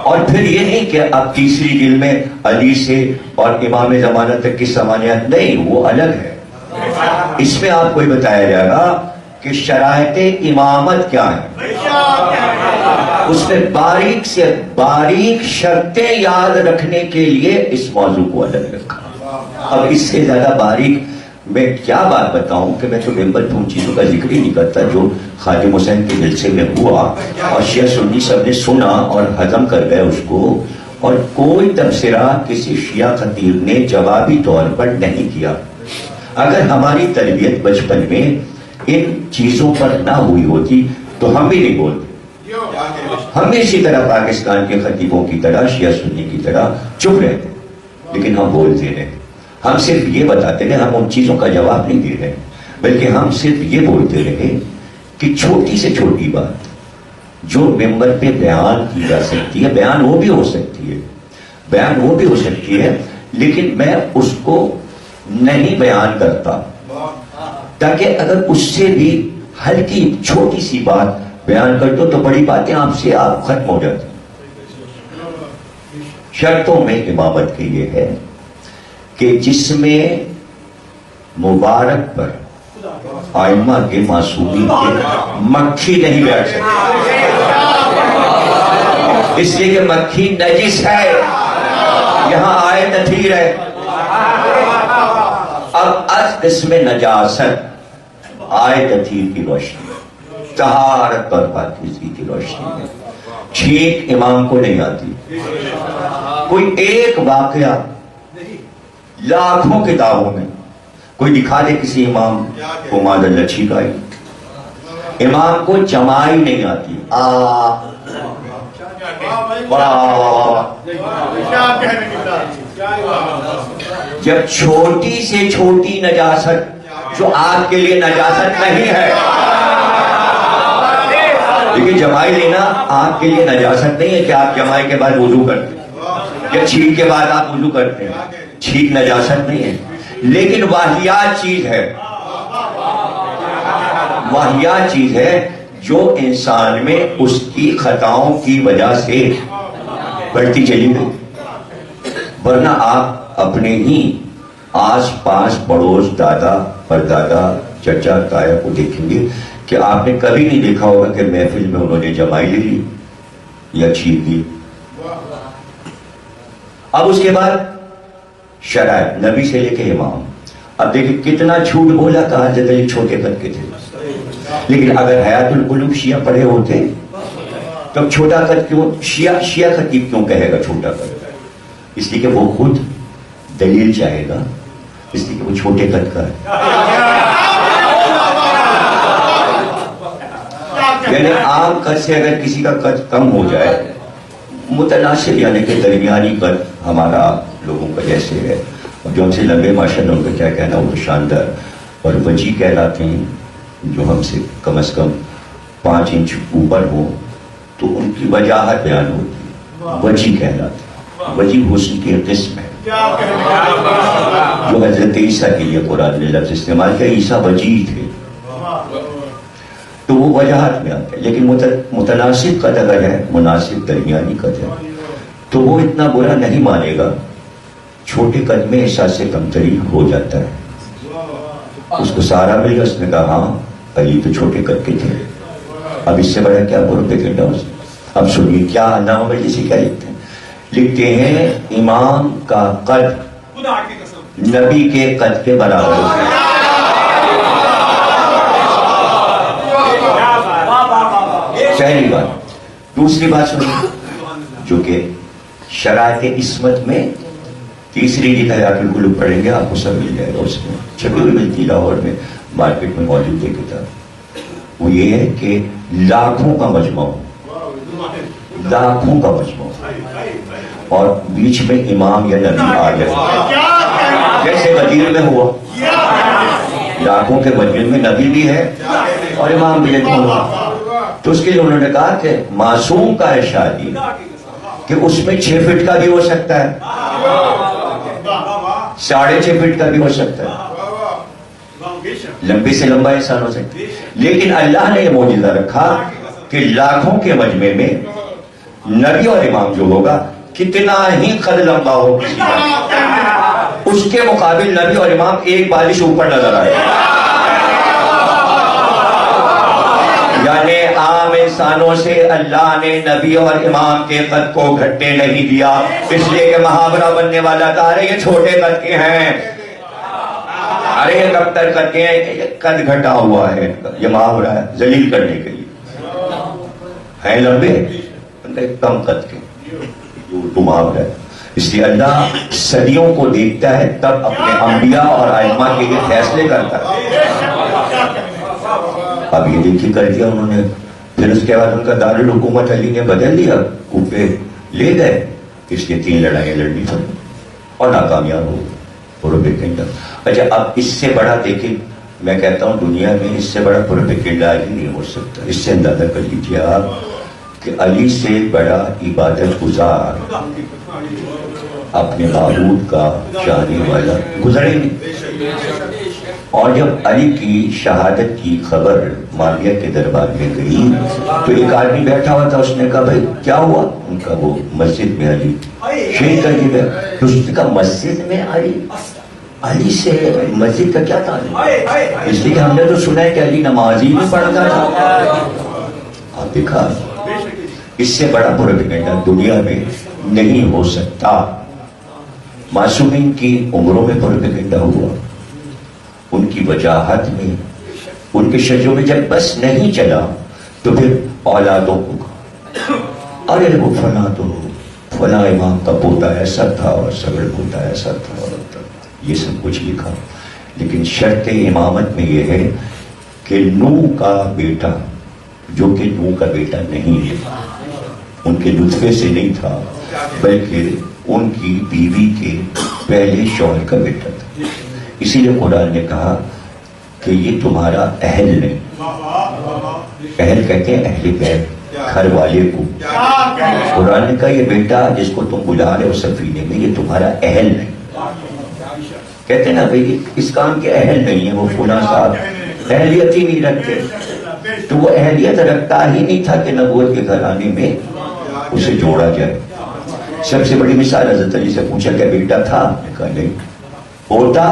اور پھر یہ نہیں کہ اب تیسری جلد میں علی سے اور امام زمانہ تک کی سمانیات نہیں، وہ الگ ہے. اس میں آپ کو بتایا جائے گا کہ شرائط امامت کیا ہے. اس میں باریک سے باریک شرطیں یاد رکھنے کے لیے اس موضوع کو الگ رکھا. اب اس سے زیادہ باریک میں کیا بات بتاؤں کہ میں تو ممبر پہ ان چیزوں کا ذکر ہی نہیں کرتا جو خادم حسین کے جلسے میں ہوا اور شیعہ سنی سب نے سنا اور ہضم کر گئے اس کو، اور کوئی تبصرہ کسی شیعہ خطیب نے جوابی طور پر نہیں کیا۔ اگر ہماری تربیت بچپن میں ان چیزوں پر نہ ہوئی ہوتی تو ہم بھی نہیں بولتے، ہم بھی اسی طرح پاکستان کے خطیبوں کی طرح شیعہ سنی کی طرح چپ رہتے، لیکن ہم بولتے رہے۔ ہم صرف یہ بتاتے رہے، ہم ان چیزوں کا جواب نہیں دے رہے، بلکہ ہم صرف یہ بولتے رہے کہ چھوٹی سے چھوٹی بات جو ممبر پہ بیان کی جا سکتی ہے، بیان وہ بھی ہو سکتی ہے، لیکن میں اس کو نہیں بیان کرتا، تاکہ اگر اس سے بھی ہلکی چھوٹی سی بات بیان کر دو تو بڑی باتیں آپ سے آپ ختم ہو جاتی۔ شرطوں میں امامت کی یہ ہے کہ جس میں مبارک پر آئمہ کے معصومین کے مکھی نہیں بیٹھ سکتی، اس لیے کہ مکھی نجس ہے، یہاں آئے تطہیر ہے۔ اب از اس میں نجاست آئے تطہیر کی روشنی، طہارت اور پاکیزگی کی روشنی میں چھینک امام کو نہیں آتی۔ کوئی ایک واقعہ لاکھوں کتابوں میں کوئی دکھا دے کسی امام کو ماذا اللہ چھینک آئی، امام کو جمائی نہیں آتی۔ جب چھوٹی سے چھوٹی نجاست جو آپ کے لیے نجاست نہیں ہے، لیکن جمائی لینا آپ کے لیے نجاست نہیں ہے کہ آپ جمائی کے بعد وضو کرتے ہیں یا چھینک کے بعد آپ وضو کرتے ہیں، چھینک نجاست نہیں ہے، لیکن واہیات چیز ہے جو انسان میں اس کی خطاؤں کی وجہ سے بڑھتی چلی گئی۔ ورنہ آپ اپنے ہی آس پاس پڑوس دادا پردادا چچا تایا کو دیکھیں گے کہ آپ نے کبھی نہیں دیکھا ہوگا کہ محفل میں انہوں نے جمائی لے لی یا چھینک لی۔ اب اس کے بعد شرائط نبی سے لے کے امام، اب دیکھیں کتنا جھوٹ بولا، کہا حضرت علی چھوٹے قد کے تھے، لیکن اگر حیات القلوب شیعہ پڑھے ہوتے تب چھوٹا قد کیوں، شیعہ خطیب کیوں کہے گا چھوٹا قد؟ اس لیے کہ وہ خود دلیل چاہے گا، اس لیے کہ وہ چھوٹے قد کا ہے۔ یعنی عام قد سے اگر کسی کا قد کم ہو جائے، متناسب یعنی کہ درمیانی قد ہمارا لوگوں کا جیسے ہے، اور جو ہم سے لمبے ماشاءاللہ ان کا کیا کہنا، وہ شاندار اور وجی کہلاتے ہیں، جو ہم سے کم از کم 5 انچ اوپر ہو تو ان کی وجاہت بیان ہوتی ہے، وجی کہلاتے ہیں۔ وجی حسن کی قسم ہے جو حضرت عیسیٰ کے لیے قرآن نے لفظ استعمال کیا، عیسیٰ وجی تھے، تو وہ وجاہت میں آتا ہے۔ لیکن متناسب قد اگر ہے، مناسب درمیانی قد ہے، تو وہ اتنا برا نہیں مانے گا۔ چھوٹے قد میں احساس سے کمتری ہو جاتا ہے، اس کو سارا مل گیا، اس نے کہا ہاں علی تو چھوٹے قد کے تھے، اب اس سے بڑا کیا پروپیگنڈا کرنا اس۔ اب سنیے کیا علامہ مجلسی کیا لکھتے ہیں، لکھتے ہیں امام کا قد نبی کے قد کے برابر ہے۔ پہلی بات۔ دوسری بات سنیے، جو کہ شرائط عصمت میں تیسری کی حیات القلوب پڑھیں گے، آپ کو سب مل جائے گا، اس میں چھپی ہوئی ملتی لاہور میں مارکیٹ میں موجود ہے کتاب۔ وہ یہ ہے کہ لاکھوں کا مجموعہ، لاکھوں کا مجموعہ، اور بیچ میں امام یا نبی آ جائے، جیسے غدیر میں ہوا، لاکھوں کے مجموعے میں نبی بھی ہے اور امام بھی ہے، تو اس کے لیے انہوں نے کہا کہ معصوم کا ارشاد یہ کہ اس میں 6 فٹ کا بھی ہو سکتا ہے، 6.5 فٹ کا بھی ہو سکتا ہے، لمبے سے لمبا انسان ہو سکتا ہے، لیکن اللہ نے یہ معجزہ رکھا کہ لاکھوں کے مجمع میں نبی اور امام جو ہوگا کتنا ہی قد لمبا ہو کسی کا، اس کے مقابل نبی اور امام ایک بالش اوپر نظر آئے، یعنی عام انسانوں سے اللہ نے نبی اور امام کے قد کو گھٹنے نہیں دیا، اس لیے کہ محاورہ بننے والا کہا رہے یہ چھوٹے قد کے ہیں، ارے یہ کب تک کرتے ہیں، قد گھٹا ہوا ہے، یہ محاورہ ہے ذلیل کرنے کے لیے، ہیں لمبے کم قد کے، اردو محاورہ ہے. اس لیے اللہ صدیوں کو دیکھتا ہے تب اپنے انبیاء اور ائمہ کے لیے فیصلے کرتا ہے. اب یہ دیکھیے کر دیا انہوں نے، پھر اس کے بعد ان کا دارالحکومت علی نے بدل دیا، کوفے لے گئے، اس لیے 3 لڑائیاں لڑنی پڑی اور ناکامیاب ہو پروپیگنڈا. اچھا اب اس سے بڑا دیکھیں، میں کہتا ہوں دنیا میں اس سے بڑا پروپیگنڈا ہی نہیں ہو سکتا. اس سے اندازہ کر لیجیے آپ کہ علی سے بڑا عبادت گزار اپنے معبود کا چاہنے والا گزرے نہیں. اور جب علی کی شہادت کی خبر معاویہ کے دربار میں گئی تو ایک آدمی بیٹھا ہوا تھا، اس نے کہا بھائی کیا ہوا؟ ان کا وہ مسجد میں علی شہید کر دیا. تو اس نے کہا مسجد میں علی سے مسجد کا کیا تعلق؟ اس لیے کہ ہم نے تو سنا ہے کہ علی نمازی میں پڑھتا تھا. آپ دیکھا اس سے بڑا پروپیگنڈا دنیا میں نہیں ہو سکتا. معصومین کی عمروں میں پروپیگنڈا ہوا، ان کی وجاہت میں، ان کے شجوں میں جب بس نہیں چلا تو پھر اولادوں کو کہا ارے وہ فلاں تو فلاں امام کا پوتا ایسا تھا اور سگڑ پوتا ایسا تھا، یہ سب کچھ لکھا. لیکن شرط امامت میں یہ ہے کہ نوح کا بیٹا جو کہ نوح کا بیٹا نہیں ہے، ان کے نطفے سے نہیں تھا بلکہ ان کی بیوی کے پہلے شوہر کا بیٹا تھا. اسی لیے قرآن نے کہا کہ یہ تمہارا اہل نہیں. اہل کہتے ہیں اہل بیت، گھر والے کو. قرآن نے کہا یہ بیٹا جس کو تم بلا رہے ہو سفینے میں یہ تمہارا اہل نہیں. کہتے ہیں نا بھائی اس کام کے اہل نہیں ہے، وہ فلاں صاحب اہلیت ہی نہیں رکھتے. تو وہ اہلیت رکھتا ہی نہیں تھا کہ نبوت کے گھرانے میں اسے جوڑا جائے. سب سے بڑی مثال حضرت علی سے پوچھا کہ بیٹا تھا؟ کہا نہیں. ہوتا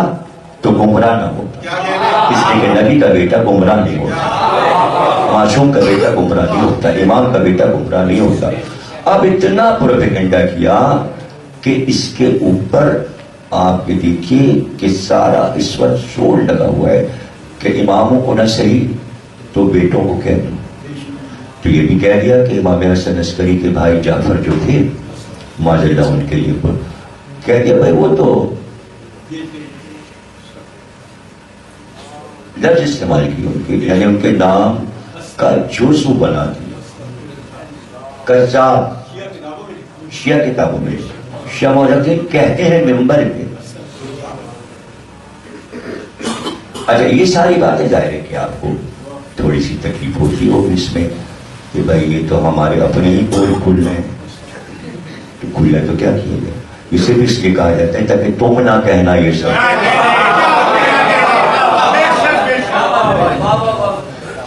تو گمراہ نہ ہوتا، اس لیے کہ نبی کا بیٹا گمراہ نہیں ہوتا، معصوم کا بیٹا گمراہ نہیں ہوتا، امام کا بیٹا گمراہ نہیں ہوتا. اب اتنا پروپیگنڈا کیا کہ اس کے اوپر آپ یہ دیکھیے کہ سارا اس وقت شور لگا ہوا ہے کہ اماموں کو نہ صحیح تو بیٹوں کو کہہ دو. تو یہ بھی کہہ دیا کہ امام حسن عسکری کے بھائی جعفر جو تھے معذ اللہ ان کے لیے کہہ دیا بھائی وہ تو لفظ استعمال کیا ان کے، یعنی ان کے نام کا جزو بنا دیا. کذاب شیعہ کتابوں میں شیعہ مورخین کہتے ہیں ممبر پہ. اچھا یہ ساری باتیں ظاہر ہے کہ آپ کو تھوڑی سی تکلیف ہوتی ہوگی اس میں کہ بھائی یہ تو ہمارے اپنے ہی پول کھل رہے ہیں. تو کھلا تو کیا کیا گیا؟ اسے بھی اس لیے کہا جاتا ہے تاکہ تم نہ کہنا یہ سب.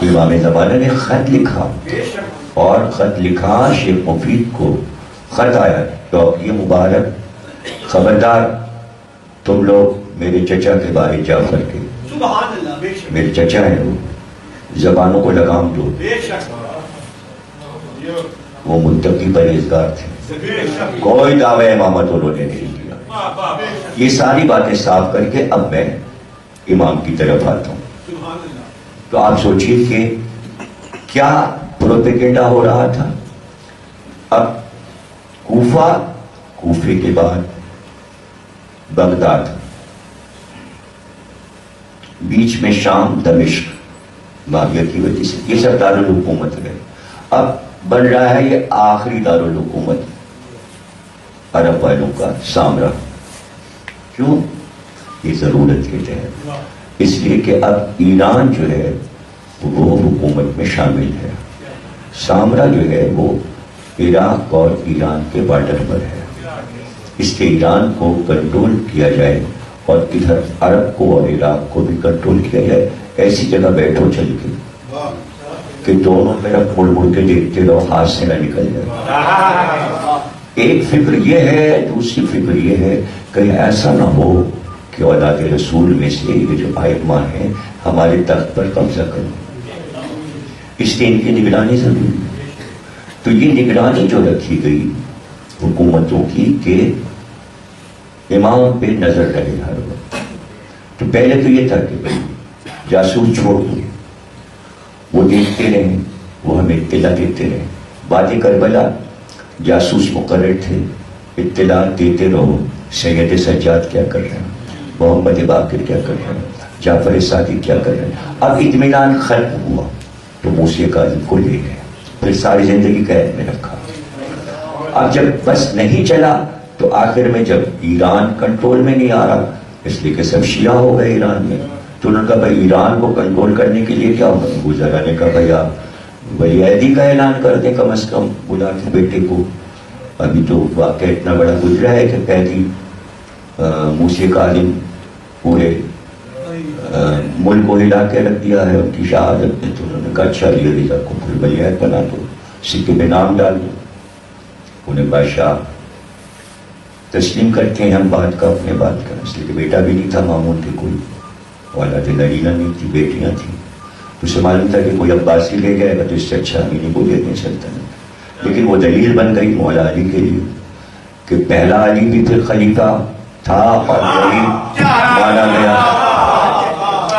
امام زمانہ نے خط لکھا اور خط لکھا شیخ مفید کو. خط آیا تو یہ مبارک خبردار تم لوگ میرے چچا کے بارے جعفر کے، میرے چچا ہیں وہ، زبانوں کو لگام دو. وہ متقی پرہیزگار تھے، کوئی دعوی امامت انہوں نے نہیں کیا. یہ ساری باتیں صاف کر کے اب میں امام کی طرف آتا ہوں. تو آپ سوچئے کہ کیا پروپیگنڈا ہو رہا تھا. اب کوفے کے بعد بغداد، بیچ میں شام، دمشق معاویہ کی وجہ سے یہ سب دارالحکومت رہے. اب بن رہا ہے یہ آخری دارالحکومت عرب والوں کا سامرا. کیوں؟ یہ ضرورت کے تحت، اس لیے کہ اب ایران جو ہے وہ حکومت میں شامل ہے. سامرا جو ہے وہ عراق اور ایران کے بارڈر پر ہے. اس کے ایران کو کنٹرول کیا جائے اور ادھر عرب کو اور عراق کو بھی کنٹرول کیا جائے. ایسی جگہ بیٹھو چل کے کہ دونوں طرف مڑ مڑ کے دیکھتے رہو، ہاتھ سے نہ نکل جائے. ایک فکر یہ ہے، دوسری فکر یہ ہے کہ ایسا نہ ہو کہ اولاد رسول میں سے یہ جو ائمہ ہیں ہمارے تخت پر قبضہ کریں. اس لیے ان کی نگرانی ضروری ہے. تو یہ نگرانی جو رکھی گئی حکومتوں کی کہ امام پہ نظر رہے ہر وقت. تو پہلے تو یہ تھا کہ بھائی جاسوس چھوڑ دو، وہ دیکھتے رہیں، وہ ہمیں اطلاع دیتے رہیں. وادی کربلا جاسوس مقرر تھے، اطلاع دیتے رہو سید سجاد کیا کر رہے ہیں، محمد باقر کیا کر رہے ہیں، جعفر صادق کیا کر رہے ہیں. اب اطمینان ختم ہوا تو موسیٰ کاظم کو لے گئے، پھر ساری زندگی قید میں رکھا. اب جب بس نہیں چلا تو آخر میں جب ایران کنٹرول میں نہیں آ رہا، اس لیے کہ سب شیعہ ہو گئے ایران میں، تو انہوں نے کہا بھائی ایران کو کنٹرول کرنے کے لیے کیا ہوگا. گزرا نے کہا بھائی آپ ولی عہدی کا اعلان کر دیں کم از کم، بلا کے بیٹے کو. ابھی تو واقعہ اتنا بڑا گزرا ہے کہ قیدی موسیٰ کاظم پورے ملک کو ہلا کے رکھ دیا ہے ان کی شہادت میں. تو انہوں نے کہا اچھا علی رضا کو پھر ولی عہد بنا دو، سکے پہ نام ڈال دو. انہیں بادشاہ تسلیم کرتے ہیں ہم بات کا اپنے بات کا، اس لیے کہ بیٹا بھی نہیں تھا مامون کے، کوئی اولاد نرینہ نہیں تھی، بیٹیاں تھیں. تو اسے معلوم تھا کہ کوئی عباسی لے جائے گا تو اس سے اچھا نہیں کو دیتے سلطنت. لیکن وہ دلیل بن گئی مولا علی کے لیے کہ پہلا علی بھی پھر خلیفہ تھا اور ولی مانا گیا،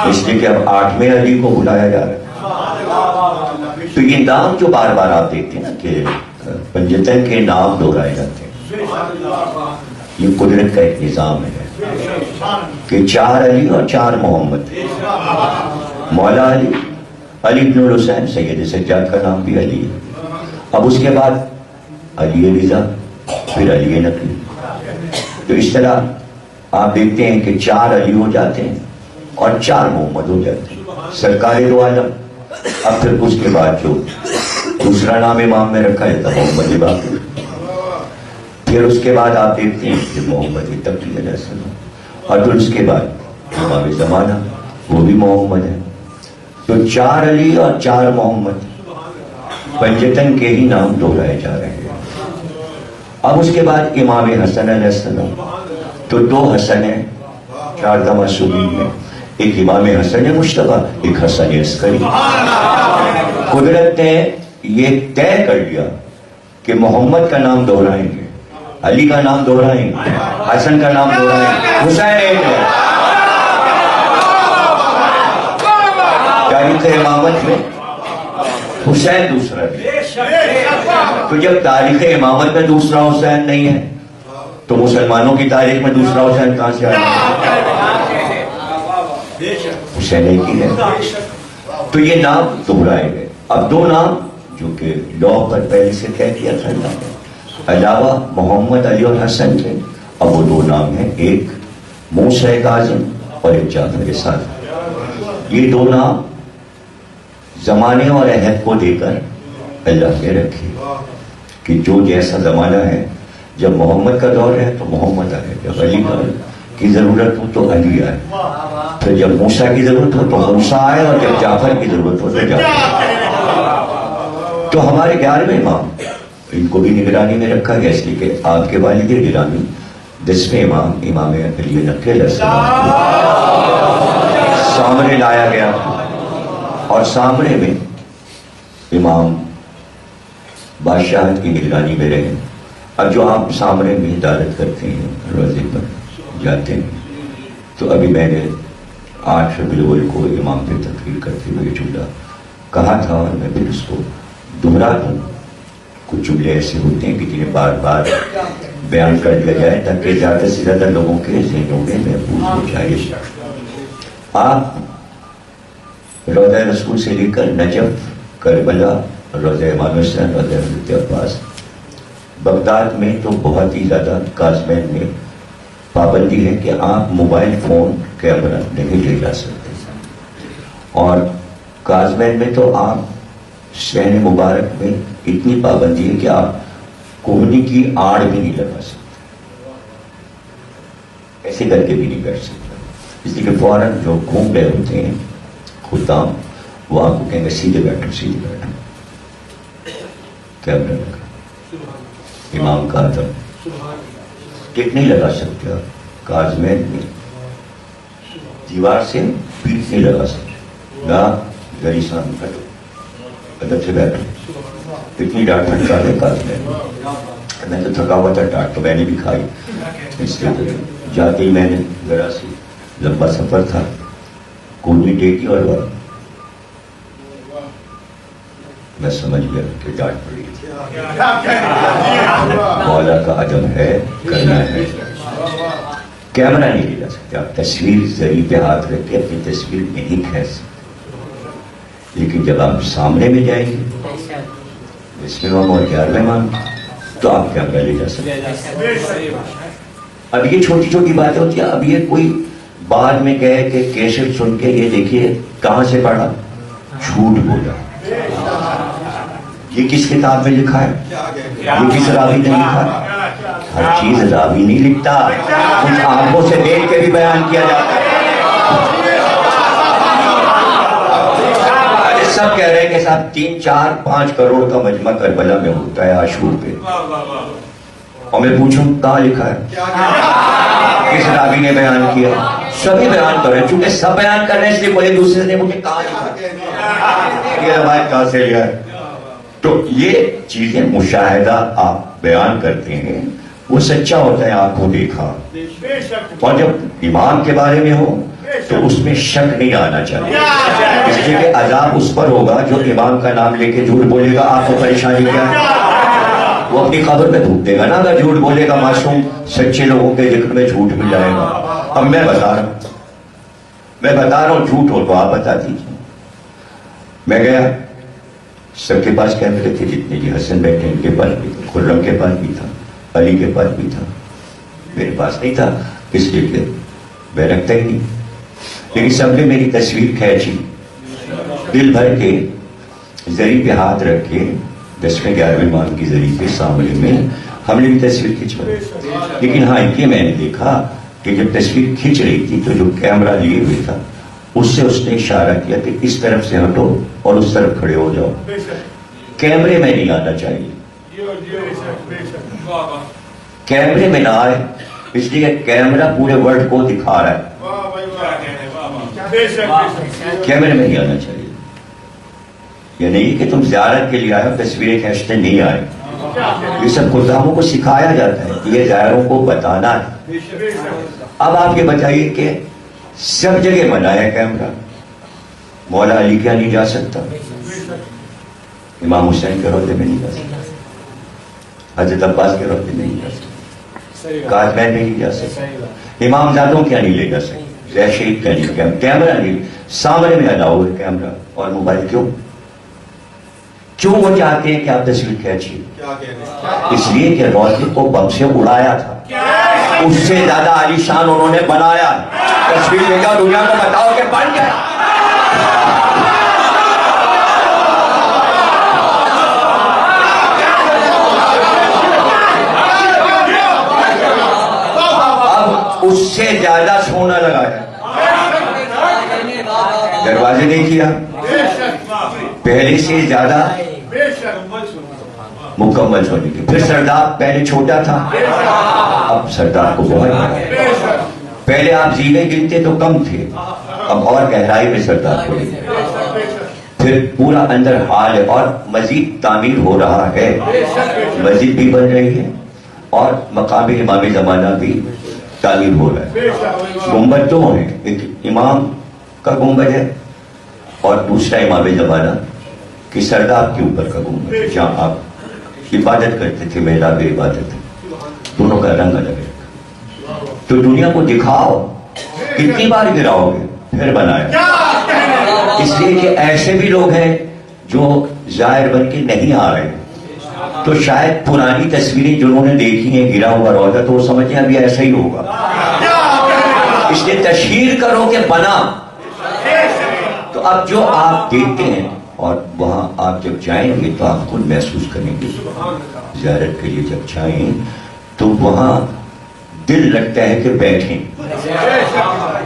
اس لیے کہ اب 8ویں علی کو بلایا جا رہا ہے. تو یہ نام جو بار بار آپ دیکھتے ہیں نا کہ پنجتن کے نام دہرائے جاتے ہیں، یہ قدرت کا ایک نظام ہے کہ 4 علی اور 4 محمد. مولا علی، علی بن الحسین، سید سجاد کا نام بھی علی ہے. اب اس کے بعد علی رضا، پھر علی نقی. تو اس طرح آپ دیکھتے ہیں کہ 4 علی ہو جاتے ہیں اور 4 محمد ہو جاتے ہیں. سرکار دو عالم. اب پھر اس کے بعد جو دوسرا نام امام میں رکھا ہے محمد باقر. پھر اس کے بعد آپ دیکھتے ہیں کہ محمد تقی علیہ السلام، اور پھر اس کے بعد امام زمانہ وہ بھی محمد ہے. تو 4 علی اور 4 محمد پنجتن کے ہی نام دہرائے جا رہے ہیں. اب اس کے بعد امام حسن علیہ السلام. تو 2 حسن ہیں 4 معصومین میں، ایک امام حسن مشتبہ، ایک حسن عسکری. قدرت نے یہ طے کر لیا کہ محمد کا نام دہرائیں گے، علی کا نام دہرائیں گے، حسن کا نام دہرائیں گے، حسین ایک ہے. تاریخ امامت میں حسین دوسرا ہے. تو جب تاریخ امامت میں دوسرا حسین نہیں ہے تو مسلمانوں کی تاریخ میں دوسرا حسین کہاں سے آیا؟ حسین ایک ہی ہے. تو یہ نام دہرائے گئے. اب 2 نام جو کہ لوح پر پہلے سے طے کیا تھا علاوہ محمد علی اور حسن کے، اب وہ 2 نام ہیں، ایک موسیٰ کاظم اور ایک جعفر صادق. یہ 2 نام زمانے اور عہد کو دے کر اللہ نے رکھے کہ جو جیسا زمانہ ہے، جب محمد کا دور ہے تو محمد آئے، جب علی کی ضرورت ہو تو علی آئے، پھر جب موسیٰ کی ضرورت ہو تو موسیٰ آئے، اور جب جعفر کی ضرورت ہو تو جعفر. تو ہمارے 11ویں امام، ان کو بھی نگرانی میں رکھا گیا، اس لیے کہ آپ کے والد گرامی 10ویں امام امام علی نقی علیہ السلام سامنے لایا گیا، اور سامنے میں امام بادشاہت کی نگرانی میں رہے. اب جو آپ سامنے میں عدالت کرتے ہیں، روزے پر جاتے ہیں، تو ابھی میں نے 8 ربیع الاول کو امام پہ تقریر کرتے ہوئے جملہ کہا تھا، اور میں پھر اس کو دہرا دوں. کچھ جملے ایسے ہوتے ہیں کہ جنہیں بار بار بیان کر دیا جائے تاکہ زیادہ سے زیادہ لوگوں کے ذہنوں میں محفوظ ہو جائے. آپ روضہ رسول سے لے کر نجف، کربلا، روضہ امام حسین، روضہ حضرت عباس، بغداد میں تو بہت ہی زیادہ کازمین میں پابندی ہے کہ آپ موبائل فون کیمرہ نہیں لے جا سکتے، اور کازمین میں تو آپ صحن مبارک میں اتنی پابندی ہے کہ آپ کوہنی کی آڑ بھی نہیں لگا سکتے، ایسے کر کے بھی نہیں بیٹھ سکتے، اس لیے کہ فوراً جو گھوم رہے ہوتے ہیں خدام وہ آپ کو کہیں گے سیدھے بیٹھو سیدھے بیٹھو. کیمرہ لگا، امام کا ادب ٹک نہیں لگا سکتے آپ کازمین میں، دیوار سے پیٹ نہیں لگا سکتے، نہ گری سامنے بیٹھو، ادب سے بیٹھو. اتنی ڈانٹ پھٹکار ہے کازمین میں. میں تو تھکا ہوا تھا، ڈانٹ تو میں نے بھی کھائی، اس لیے جاتے ہی میں نے ذرا سی لمبا سفر تھا، کونی ٹیکی اور میں سمجھ گیا کہ ڈانٹ پڑی. مولا کا عدم ہے، کرنا ہے. کیمرہ نہیں لے جا سکتے آپ، تصویر زری پہ ہاتھ رکھ کے اپنی تصویر نہیں کھینچ سکتے، لیکن جب آپ سامنے میں جائیں گے اس میں ہم اور 11 مہمان تو آپ کیمرہ لے جا سکتے. اب یہ چھوٹی چھوٹی باتیں ہوتی ہیں. اب یہ کوئی بعد میں کہے کہ کیسٹ سن کے یہ دیکھیے کہاں سے پڑھا، جھوٹ بولا. یہ کس کتاب میں لکھا ہے؟ یہ کس راوی نے لکھا ہے؟ ہر چیز راوی نہیں لکھتا، کچھ آنکھوں سے دیکھ کے بھی بیان کیا جاتا ہے. سب کہہ رہے ہیں کہ صاحب 3, 4, 5 کروڑ کا مجمع کربلا میں ہوتا ہے عاشور پہ، اور میں پوچھوں کہاں لکھا ہے، کس راوی نے بیان کیا؟ سبھی بیان کر رہے ہیں، چونکہ سب بیان کر رہے ہیں اس لیے کوئی دوسرے نے مجھے کہاں لکھا، یہ روایت کہاں سے لیا ہے. تو یہ چیزیں مشاہدہ آپ بیان کرتے ہیں، وہ سچا ہوتا ہے آپ کو دیکھا. اور جب امام کے بارے میں ہو تو اس میں شک نہیں آنا چاہیے، اس لیے کہ عذاب اس پر ہوگا جو امام کا نام لے کے جھوٹ بولے گا. آپ کو پریشانی کیا ہے؟ وہ اپنی قبر پہ تھوک دے گا نا اگر جھوٹ بولے گا. معصوم سچے لوگوں کے ذکر میں جھوٹ مل جائے گا. اب میں بتا رہا ہوں جھوٹ ہو تو آپ بتا دیجیے. میں گیا، سب کے پاس کیمرے تھے جتنے جی حسن بیٹھے ان کے پاس بھی تھا، خرم کے پاس بھی تھا، علی کے پاس بھی تھا. میرے پاس نہیں تھا اس لیے کہ میں رکھتا ہی نہیں، لیکن سب نے میری تصویر کھینچی، دل بھر کے زری پہ ہاتھ رکھ کے 10ویں 11ویں ماہ کی زری کے سامنے میں ہم نے بھی تصویر کھینچوائی. لیکن ہاں یہ میں نے دیکھا کہ جب تصویر کھینچ رہی تھی تو جو کیمرہ لیے ہوئے تھا اس سے اس نے اشارہ کیا کہ اس طرف سے ہٹو اور اس طرف کھڑے ہو جاؤ. کیمرے میں نہیں آنا چاہیے، کیمرے میں نہ آئے، اس لیے کیمرہ پورے ورلڈ کو دکھا رہا ہے. کیمرے میں نہیں آنا چاہیے. یہ نہیں کہ تم زیارت کے لیے آئے ہو تصویریں کھینچتے نہیں آئے. یہ سب خداموں کو سکھایا جاتا ہے کہ یہ زائروں کو بتانا ہے. اب آپ یہ بتائیے کہ سب جگہ بنایا کیمرہ، مولا علی کیا نہیں جا سکتا؟ امام حسین کے روضے میں نہیں جا سکتا، حضرت عباس کے روضے میں نہیں جا سکتا، قاسمین میں نہیں جا سکتا، امام زادوں کیا نہیں لے جا سکتے، زید شریف کیا نہیں، کیمرہ نہیں. سامنے میں ادا ہوئے کیمرہ اور موبائل. کیوں وہ چاہتے ہیں کہ آپ تصویر کھینچیے؟ اس لیے کہ روضے کو بم سے اڑایا تھا، اس سے زیادہ عالیشان انہوں نے بنایا. تصویر لے جاؤ دنیا کو بتاؤ کہ بن گیا. اب اس سے زیادہ سونا لگایا، دروازے نہیں کیا، پہلے سے زیادہ مکمل سونے کی. پھر سرداب پہلے چھوٹا تھا، اب سرداب کو بہت بڑا. پہلے آپ زینے گنتے تو کم تھے، اب اور گہرائی میں سرداب پڑے. پھر پورا اندر حال ہے اور مزید تعمیر ہو رہا ہے، مسجد بھی بن رہی ہے اور مقام امام زمانہ بھی تعمیر ہو رہا ہے. گنبد دو ہیں، ایک امام کا گنبد ہے اور دوسرا امام زمانہ کی سرداب کے اوپر کا گنبد ہے جہاں آپ عبادت کرتے تھے، محراب عبادت. دونوں کا رنگ الگ ہے. تو دنیا کو دکھاؤ، کتنی بار گراؤ گے؟ پھر بنایا. اس لیے کہ ایسے بھی لوگ ہیں جو ظاہر بن کے نہیں آ رہے، تو شاید پرانی تصویریں جنہوں نے دیکھی ہیں گرا ہوا روضہ تو وہ سمجھیں ابھی ایسا ہی ہوگا. اس لیے تشہیر کرو کہ بنا. تو اب جو آپ دیکھتے ہیں اور وہاں آپ جب جائیں گے تو آپ خود محسوس کریں گے. زیارت کے لیے جب جائیں تو وہاں دل لگتا ہے کہ بیٹھیں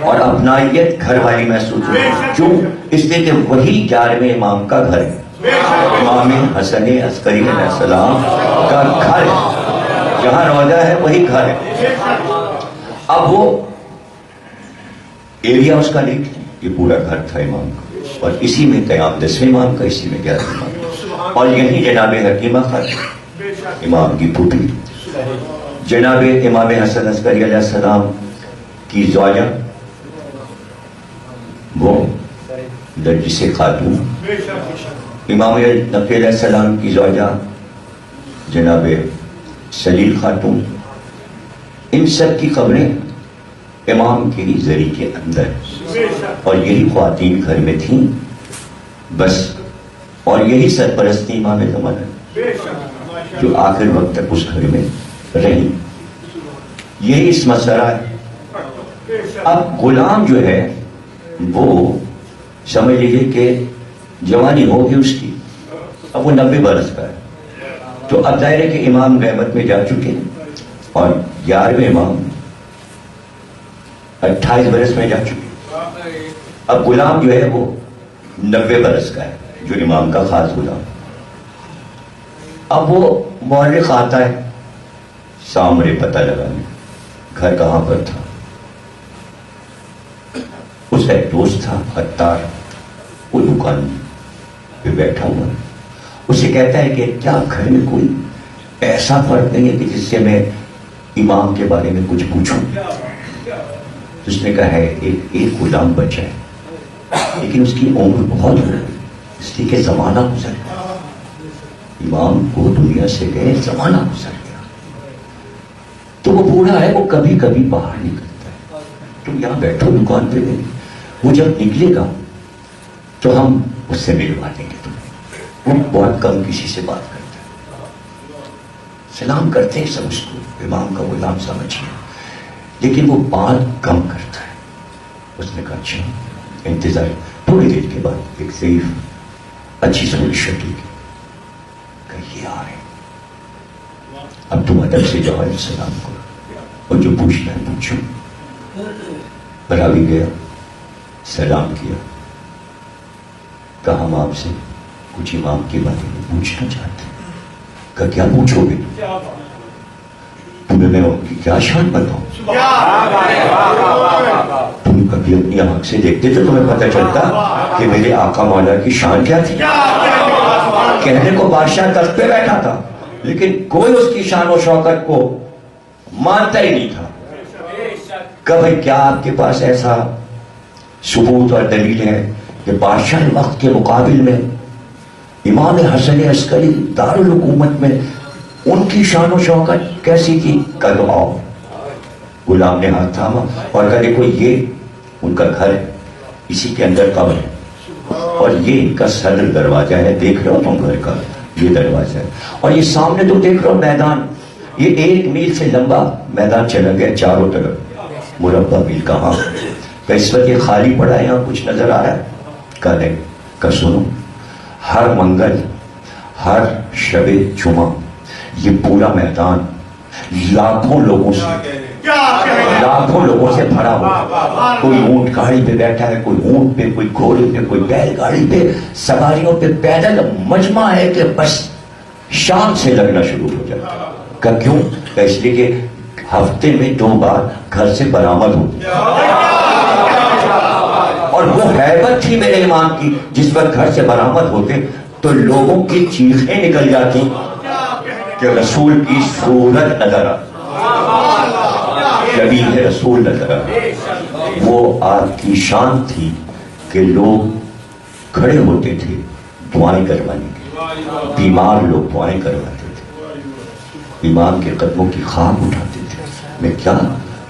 اور اپنائیت گھر والی محسوس ہوتی. کیوں؟ اس لیے کہ وہی 11ویں امام کا گھر ہے، امام حسن عسکری علیہ السلام کا گھر ہے. جہاں روضہ ہے وہی گھر ہے. اب وہ ایریا اس کا نہیں، یہ پورا گھر تھا امام کا، اور اسی میں قیام 10ویں امام کا، اسی میں 11ویں امام کا. اور یہی جناب حکیمہ خاتون امام کی پھوپھی، جناب امام حسن عسکری علیہ السلام کی زوجہ وہ نرجس خاتون، امام نقی علیہ السلام کی زوجہ جناب سلیل خاتون، ان سب کی قبریں امام کے زری کے اندر، اور یہی خواتین گھر میں تھیں بس، اور یہی سرپرستی امام زمانہ جو آخر وقت تک اس گھر میں رہی. یہی اس مسئلہ ہے. اب غلام جو ہے وہ سمجھ لیجیے کہ جوانی ہوگی اس کی، اب وہ 90 برس کا ہے، تو اب ظاہر ہے کہ امام غیبت میں جا چکے ہیں، اور 11ویں امام 28 برس میں جا چکے. اب غلام جو ہے وہ 90 برس کا ہے، جو امام کا خاص غلام. اب وہ مورخ آتا ہے سامنے پتہ لگانے گھر کہاں پر تھا. اس کا ایک دوست تھا عطار، وہ دکان پہ بیٹھا ہوا، اسے کہتا ہے کہ کیا گھر میں کوئی ایسا فرق نہیں ہے کہ جس سے میں امام کے بارے میں کچھ پوچھوں. اس نے کہا ہے ایک غلام بچہ ہے، لیکن اس کی عمر بہت ہو گئی، اس لیے کہ زمانہ گزر گیا، امام کو دنیا سے گئے، زمانہ گزر گیا، تو وہ بوڑھا ہے، وہ کبھی کبھی باہر نکلتا ہے. تم یہاں بیٹھو دکان پہ، وہ جب نکلے گا تو ہم اس سے ملوا دیں گے تمہیں. وہ بہت کم کسی سے بات کرتا ہے، سلام کرتے ہیں سب اس کو امام کا غلام سمجھیے، لیکن وہ بات کم کرتا ہے. اس نے کہا اچھا انتظار. تھوڑی دیر کے بعد ایک ضعیف اچھی سوچ شکل کی کہ یہ آ رہے، اب تم ادب سے جاؤ سلام کرو، اور جو پوچھنا ہے پوچھو. براوی گیا، سلام کیا، کہا ہم آپ سے کچھ امام کے بارے میں پوچھنا چاہتے ہیں. کہا کیا پوچھو گے؟ تمہیں میں ان کی کیا شان بتاؤں؟ تم کبھی اپنی آنکھ سے دیکھتے تو تمہیں پتہ چلتا کہ میرے آقا مولا کی شان کیا تھی. کہنے کو بادشاہ تخت پہ بیٹھا تھا، لیکن کوئی اس کی شان و شوکت کو مانتا ہی نہیں تھا. کہ بھئی کیا آپ کے پاس ایسا ثبوت اور دلیل ہے کہ بادشاہ وقت کے مقابل میں امام حسن عسکری دارالحکومت میں ان کی شان و شوکت کیسی تھی؟ کہا آؤ. غلام نے ہاتھ تھاما اور کہا دیکھو یہ ان کا گھر ہے، اسی کے اندر قبر ہے، اور یہ ان کا صدر دروازہ ہے، دیکھ رہے ہو تم گھر کا یہ دروازہ ہے، اور یہ سامنے تو دیکھ رہے ہو میدان، یہ 1 میل سے لمبا میدان چلا گیا چاروں طرف، مربع میل کہاں. کہ اس وقت یہ خالی پڑا ہے، یہاں کچھ نظر آ رہا ہے؟ کہا نہیں. کہ سنو، ہر منگل، ہر شب جمعہ یہ پورا میدان لاکھوں لوگوں سے بھرا ہوا. کوئی اونٹ گاڑی پہ بیٹھا ہے، کوئی اونٹ پہ، کوئی گھوڑے پہ، کوئی بیل گاڑی پہ، سواریوں پہ پیدل مجمع ہے کہ بس شام سے لگنا شروع ہو جاتا ہے. کہ کیوں؟ کہ اس لیے کہ ہفتے میں 2 بار گھر سے برآمد ہوتی، اور وہ حیبت تھی میرے امام کی. جس وقت گھر سے برآمد ہوتے تو لوگوں کی چیخیں نکل جاتی کہ رسول کی صورت نظر آ، شبیہ رسول نظر آ. وہ آپ کی شان تھی کہ لوگ کھڑے ہوتے تھے دعائیں کروانے کے، بیمار لوگ دعائیں کرواتے تھے، امام کے قدموں کی خاک اٹھاتے تھے. میں کیا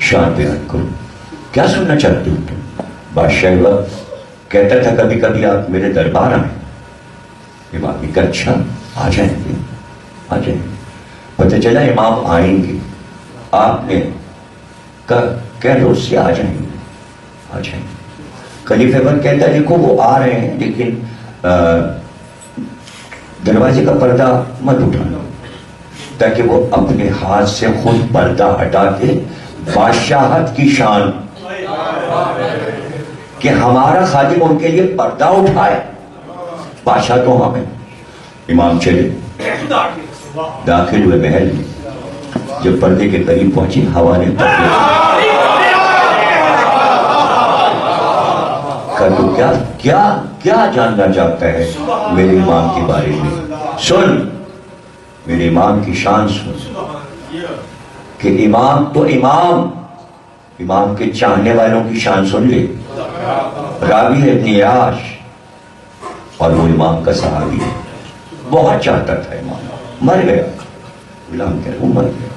شان بیان کروں؟ کیا سننا چاہتے ہو تم؟ بادشاہ وقت کہتا تھا کبھی کبھی آپ میرے دربار آئیں. امام نے کہا اچھا آ جائیں گے، آ جائیں گے. پتہ چلا امام آئیں گے، آپ نے کہا کہہ دو اس سے آ جائیں گے، آ جائیں گے. خلیفہ پر کہتا ہے دیکھو وہ آ رہے ہیں، لیکن دروازے کا پردہ مت اٹھانا، تاکہ وہ اپنے ہاتھ سے خود پردہ ہٹا کے بادشاہت کی شان کہ ہمارا خادم ان کے لیے پردہ اٹھائے، بادشاہ تو ہمیں. امام چلے، داخل ہوئے محل میں. جب پردے کے قریب پہنچی ہوا نے تو کیا جاننا چاہتا ہے میرے امام کے بارے میں؟ سن میرے امام کی شان سن، کہ امام تو امام کے چاہنے والوں کی شان سن لے. راوی ہے ابن عیاش اور وہ امام کا صحابی ہے. بہت چاہتا تھا امام, مر گیا, غلام کہہ وہ مر گیا,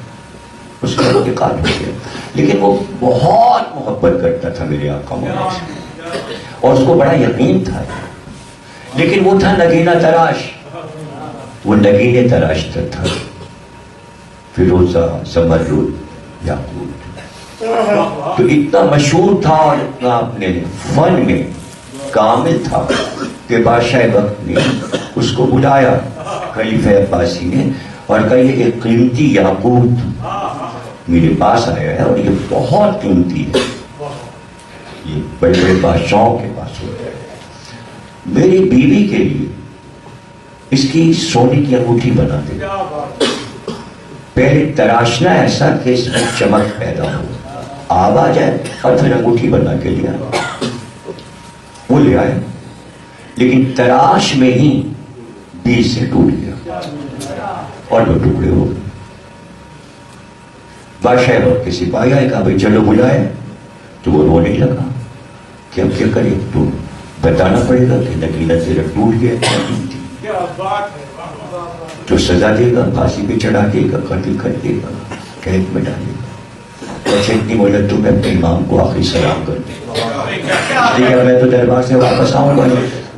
اس کا انتقال ہو گیا, لیکن وہ بہت محبت کرتا تھا میرے آقا مولا سے اور اس کو بڑا یقین تھا. لیکن وہ تھا نگینہ تراش, وہ نگینے تراشتا تھا, فیروزہ, زمرد, یاقوت. تو اتنا مشہور تھا اور اتنا اپنے فن میں کامل تھا کہ بادشاہ وقت نے اس کو بلایا خلیفہ عباسی نے اور کہا یہ ایک قیمتی یاقوت میرے پاس آیا ہے اور یہ بہت قیمتی ہے, یہ بڑے بڑے بادشاہوں کے پاس ہوتا ہے, میری بیوی کے لیے اس کی سونے کی انگوٹھی بنا دے. پہلے تراشنا ایسا کہ اس میں چمک پیدا ہو, آب آ جائے, اور پھر انگوٹھی بنا کے لیا. وہ لے آئے, لیکن تراش میں ہی بیچ سے ٹوٹ گیا اور وہ ٹکڑے ہو گئے. بادشاہ وقت کے سپاہی آئے, کہا بھائی چلو بلائے. تو وہ رونے لگا کہ اب کیا کرے, تو بتانا پڑے گا کہ نگینہ تیرا ٹوٹ گیا, تو سزا دے گا, پھانسی پہ چڑھا دے گا, قتل کر دے گا, قید میں ڈالے گا. اچھا اتنی مہلت تو میں اپنے امام کو آخری سلام کر دوں, میں تو دربار سے واپس آؤں گا,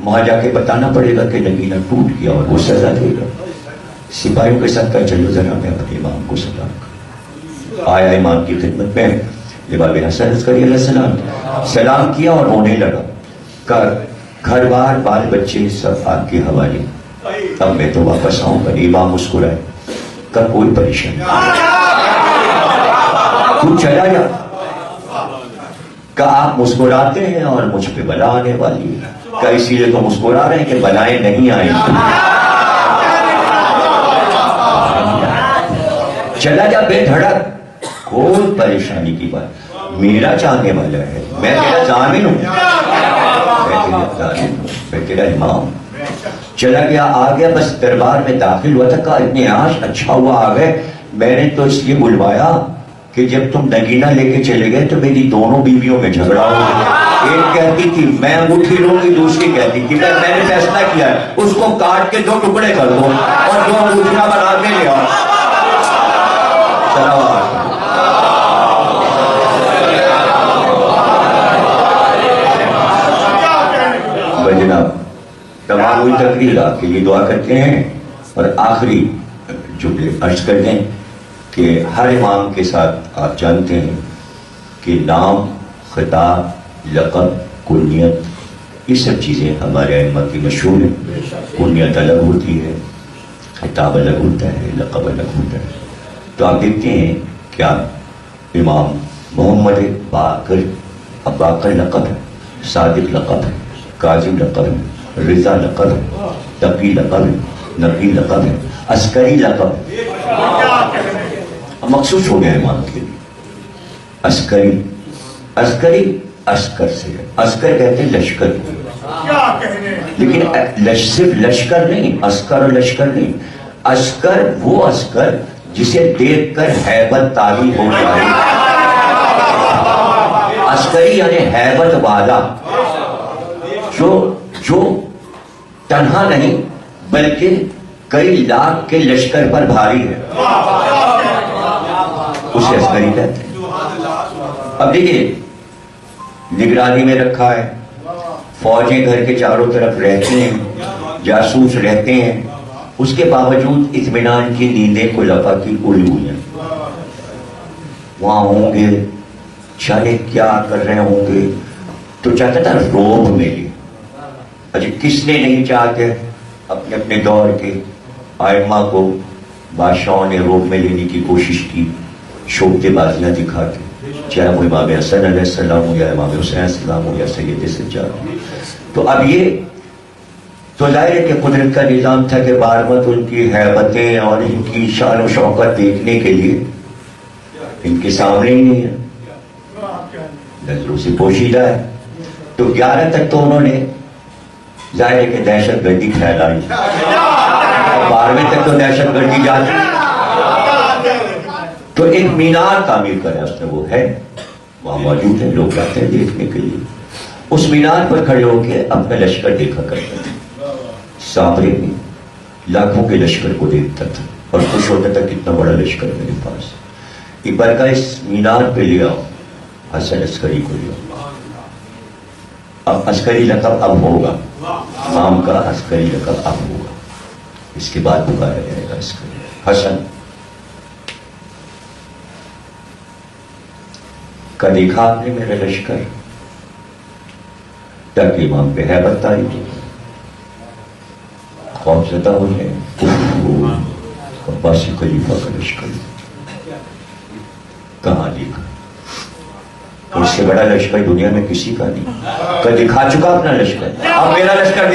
وہاں جا کے بتانا پڑے گا کہ نگینہ ٹوٹ گیا اور وہ سزا دے گا. سپاہیوں کے ساتھ کہا چلو ذرا میں اپنے امام کو سلام کروں. آیا امام کی خدمت میں, امام حسن عسکری علیہ السلام, سلام کیا اور رونے لگا. گھر بار بال بچے سب آپ کے حوالے, اب میں تو واپس آؤں گا. امام مسکرائے, کا کوئی پریشانی تو چلا جا. کہ آپ مسکراتے ہیں اور مجھ پہ بلا آنے والی ہے, کہ اسی لیے تو مسکرا رہے ہیں کہ بلائیں نہیں آئیں. چلا جا بے دھڑک, کوئی پریشانی کی بات, میرا چاہنے والا ہے, میں تیرا ضامن ہوں, میں تیرا امام. چلا گیا, آ گیا, بس دربار میں داخل ہوا تھا, کہا ابن عیاش اچھا ہوا آ گئے, میں نے تو اس لیے بلوایا کہ جب تم نگینہ لے کے چلے گئے تو میری دونوں بیویوں میں جھگڑا ہو گیا. ایک کہتی تھی میں انگوٹھی لوں گی, دوسری کہتی تھی میں نے فیصلہ کیا ہے اس کو کاٹ کے 2 ٹکڑے کر دو اور 2 انگوٹھیاں بنا کے لے آؤ. جناب تمام ہوئی تقریر آپ کے لیے دعا کرتے ہیں اور آخری جملے عرض کر دیں کہ ہر امام کے ساتھ آپ جانتے ہیں کہ نام, خطاب, لقب, کنیت, یہ سب چیزیں ہمارے ائمہ کی مشہور ہیں. کنیت الگ ہوتی ہے, خطاب الگ ہوتا ہے, لقب الگ ہوتا ہے. تو آپ دیکھتے ہیں کیا امام محمد باقر, اب باقر لقب ہے, صادق لقب ہے, کاظم لقب ہے, رضا لقب ہے, تقی لقب ہے, نقی لقب ہے, عسکری لقب ہے. مخصوص ہو گیا امام کے لیے عسکری. عسکری عسکر سے, عسکر کہتے ہیں لشکر, لیکن صرف لشکر نہیں, عسکر اور لشکر نہیں. عسکر وہ عسکر جسے دیکھ کر ہیبت طاری ہو جائے. عسکری یعنی ہیبت والا, جو تنہا نہیں بلکہ کئی لاکھ کے لشکر پر بھاری ہے, اسے عسکری کہتے ہیں. اب دیکھیے نگرانی میں رکھا ہے, فوجیں گھر کے چاروں طرف رہتی ہیں, جاسوس رہتے ہیں, اس کے باوجود اطمینان کی نیندیں خلفاء کی اڑی ہوئی ہیں. وہاں ہوں گے, جانے کیا کر رہے ہوں گے, تو چاہتا تھا روب میں لے. اچھا کس نے نہیں چاہ کے اپنے اپنے دور کے ائمہ کو بادشاہوں نے روب میں لینے کی کوشش کی, شوکتے بازیاں دکھا کے, چاہے وہ امام حسن علیہ السلام ہو یا امام حسین علیہ السلام ہو یا سید سجاد. تو اب یہ تو ظاہر ہے کہ قدرت کا نظام تھا کہ بار بار ان کی ہیبتیں اور ان کی شان و شوکت دیکھنے کے لیے ان کے سامنے ہی نہیں ہے, نظروں سے پوشیدہ ہے. تو 11 تک تو انہوں نے ظاہر ہے کہ دہشت گردی پھیلائی, 12ویں تک تو دہشت گردی جاتی. تو ایک مینار تعمیر کرا اس نے, وہ ہے وہاں موجود ہے, لوگ جاتے ہیں دیکھنے کے لیے. اس مینار پر کھڑے ہو کے اپنا لشکر دیکھا کرتا تھا. سامنے میں لاکھوں کے لشکر کو دیکھتا تھا اور خوش ہوتا تھا کتنا بڑا لشکر میرے پاس. ایک بار کا اس مینار پہ لے آؤ حسن عسکری کو لے آؤ. اب عسکری لقب اب ہوگا, امام کا عسکری لقب اب ہوگا, اس کے بعد پکارا جائے گا عسکری. حسن کا دیکھا آپ نے میرا لشکر, تاکہ امام پہ ہیبت تاری تھی, خوف زدہ ہو جائے. عباسی خلیفہ کا لشکر کہاں دیکھا, اس سے بڑا لشکر دنیا میں کسی کا نہیں. کا دکھا چکا اپنا لشکر, اب میرا لشکر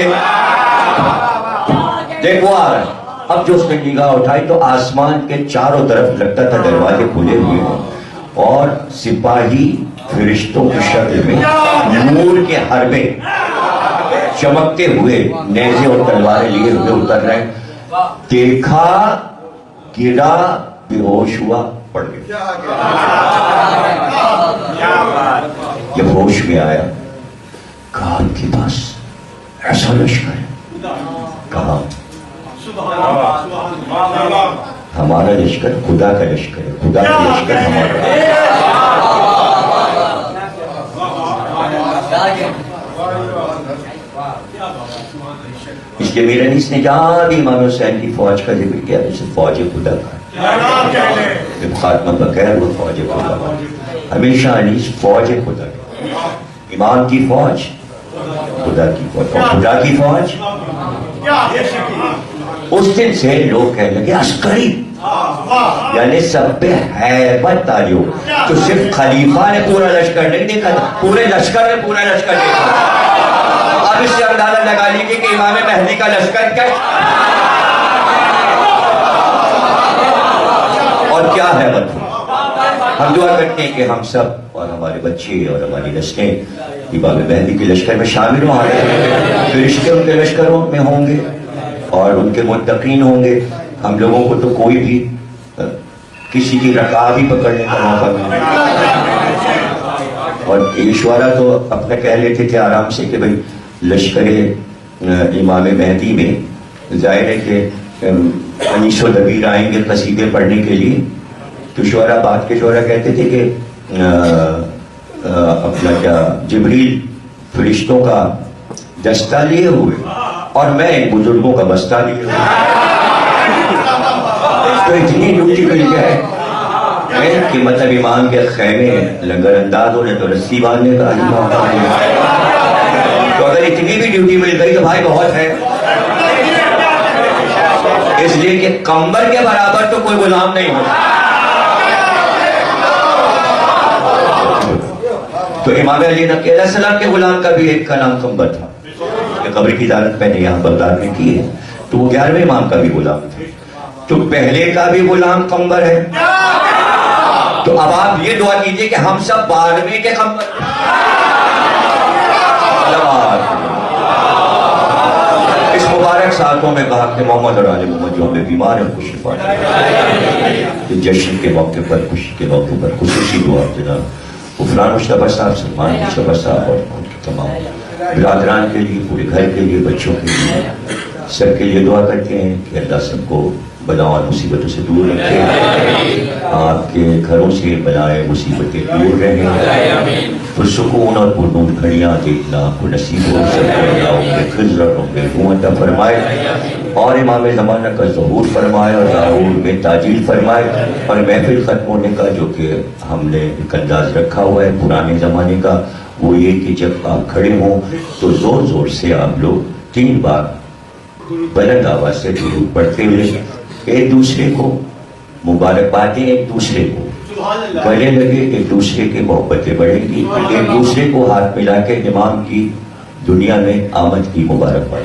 دیکھ وہ آ رہا ہے. اب جو اس نے نگاہ اٹھائی تو آسمان کے چاروں طرف لگتا تھا دروازے کھلے ہوئے ہیں اور سپاہی فرشتوں کی شکل میں نور کے حربے چمکتے ہوئے نیزے اور تلواریں لیے ہوئے اتر رہے ہیں. دیکھا, گرا, بے ہوش ہوا, پڑ گیا. جب ہوش میں آیا کہا ان کے پاس ایسا لشکر ہے. کہا ہمارا لشکر خدا کا لشکر ہے, خدا کا لشکر ہمارا ہے. اس لیے میرے انیس نے جہاں بھی امام حسین کی فوج کا ذکر کیا اسے فوج خدا کا ہے. خاتمہ بغیر وہ فوج خدا کا, ہمیشہ انیس فوج خدا کا. امام کی فوج خدا کی فوج, اور خدا کی فوج. اس دن سے لوگ کہنے لگے عسکری یعنی سب پہ ہیبت تاری ہو. تو صرف خلیفہ نے پورا لشکر نہیں دیکھا, پورے لشکر نے پورا لشکر دیکھا. اب اس سے اندازہ لگا لیجیے کہ امام مہدی کا لشکر کیا اور کیا ہیبت ہو. ہم دعا کرتے ہیں کہ ہم سب اور ہمارے بچے اور ہماری نسلیں امام مہدی کے لشکر میں شامل ہوں. فرشتے ان کے لشکروں میں ہوں گے اور ان کے متقین ہوں گے. ہم لوگوں کو تو کوئی بھی کسی کی رکاب ہی پکڑنے کا موقع نہیں. اور عشورہ تو اپنا کہہ لیتے تھے آرام سے کہ بھئی لشکر امام مہدی میں ظاہر ہے کہ انیس و دبیر آئیں گے قصیدے پڑھنے کے لیے. تو شعراء بعد کے شعراء کہتے تھے کہ اپنا کیا جبریل فرشتوں کا دستہ لیے ہوئے اور میں بزرگوں کا بستہ لیے ہوئے. تو اتنی ڈیوٹی مل جائے کہ مطلب امام کے خیمے لنگر انداز ہونے تو رسی باندھنے کا. تو اگر اتنی بھی ڈیوٹی مل گئی تو بھائی بہت ہے. اس لیے کہ قمبر کے برابر تو کوئی غلام نہیں ہوتا. تو امام علی نقی علیہ السلام کے غلام کا بھی ایک کا نام قمبر تھا. قبر کی زیارت میں نے یہاں بغداد میں کی ہے, تو وہ 11ویں امام کا بھی غلام تھا. تو پہلے کا بھی غلام قمبر ہے. تو اب آپ یہ دعا کیجئے کہ ہم سب 12ویں کے قمبر. اس مبارک ساعتوں میں کہا کہ محمد اور آل محمد جو ہمیں بیمار ہیں خوشی پائے. جشن کے موقع پر, خوشی کے موقع پر خصوصی دعا جناب غفران مشتبہ صاحب, سلمان مشتبہ صاحب اور ان کے تمام برادران کے لیے, پورے گھر کے لیے, بچوں کے لیے, سب کے لیے دعا کرتے ہیں کہ اللہ سب کو بلاؤں اور مصیبتوں سے دور رکھے. آپ کے گھروں سے بلائیں مصیبتیں دور رہیں. پرسکون اور پرنور گھڑیاں دیکھنا آپ کو نصیب ہو. سب کو اللہ ان کے خضر ان کے عطا فرمائے اور امام زمانہ کا ظہور فرمائے اور ظہور میں تاجیل فرمائے. اور محفل ختم ہونے کا جو کہ ہم نے ایک انداز رکھا ہوا ہے پرانے زمانے کا, وہ یہ کہ جب آپ کھڑے ہوں تو زور زور سے آپ لوگ 3 بار بلند آواز سے درود پڑھتے ہوئے ایک دوسرے کو مبارکبادیں, ایک دوسرے کو گلے لگے, ایک دوسرے کے محبتیں بڑھیں گی, ایک دوسرے کو ہاتھ ملا کے امام کی دنیا میں آمد کی مبارکباد.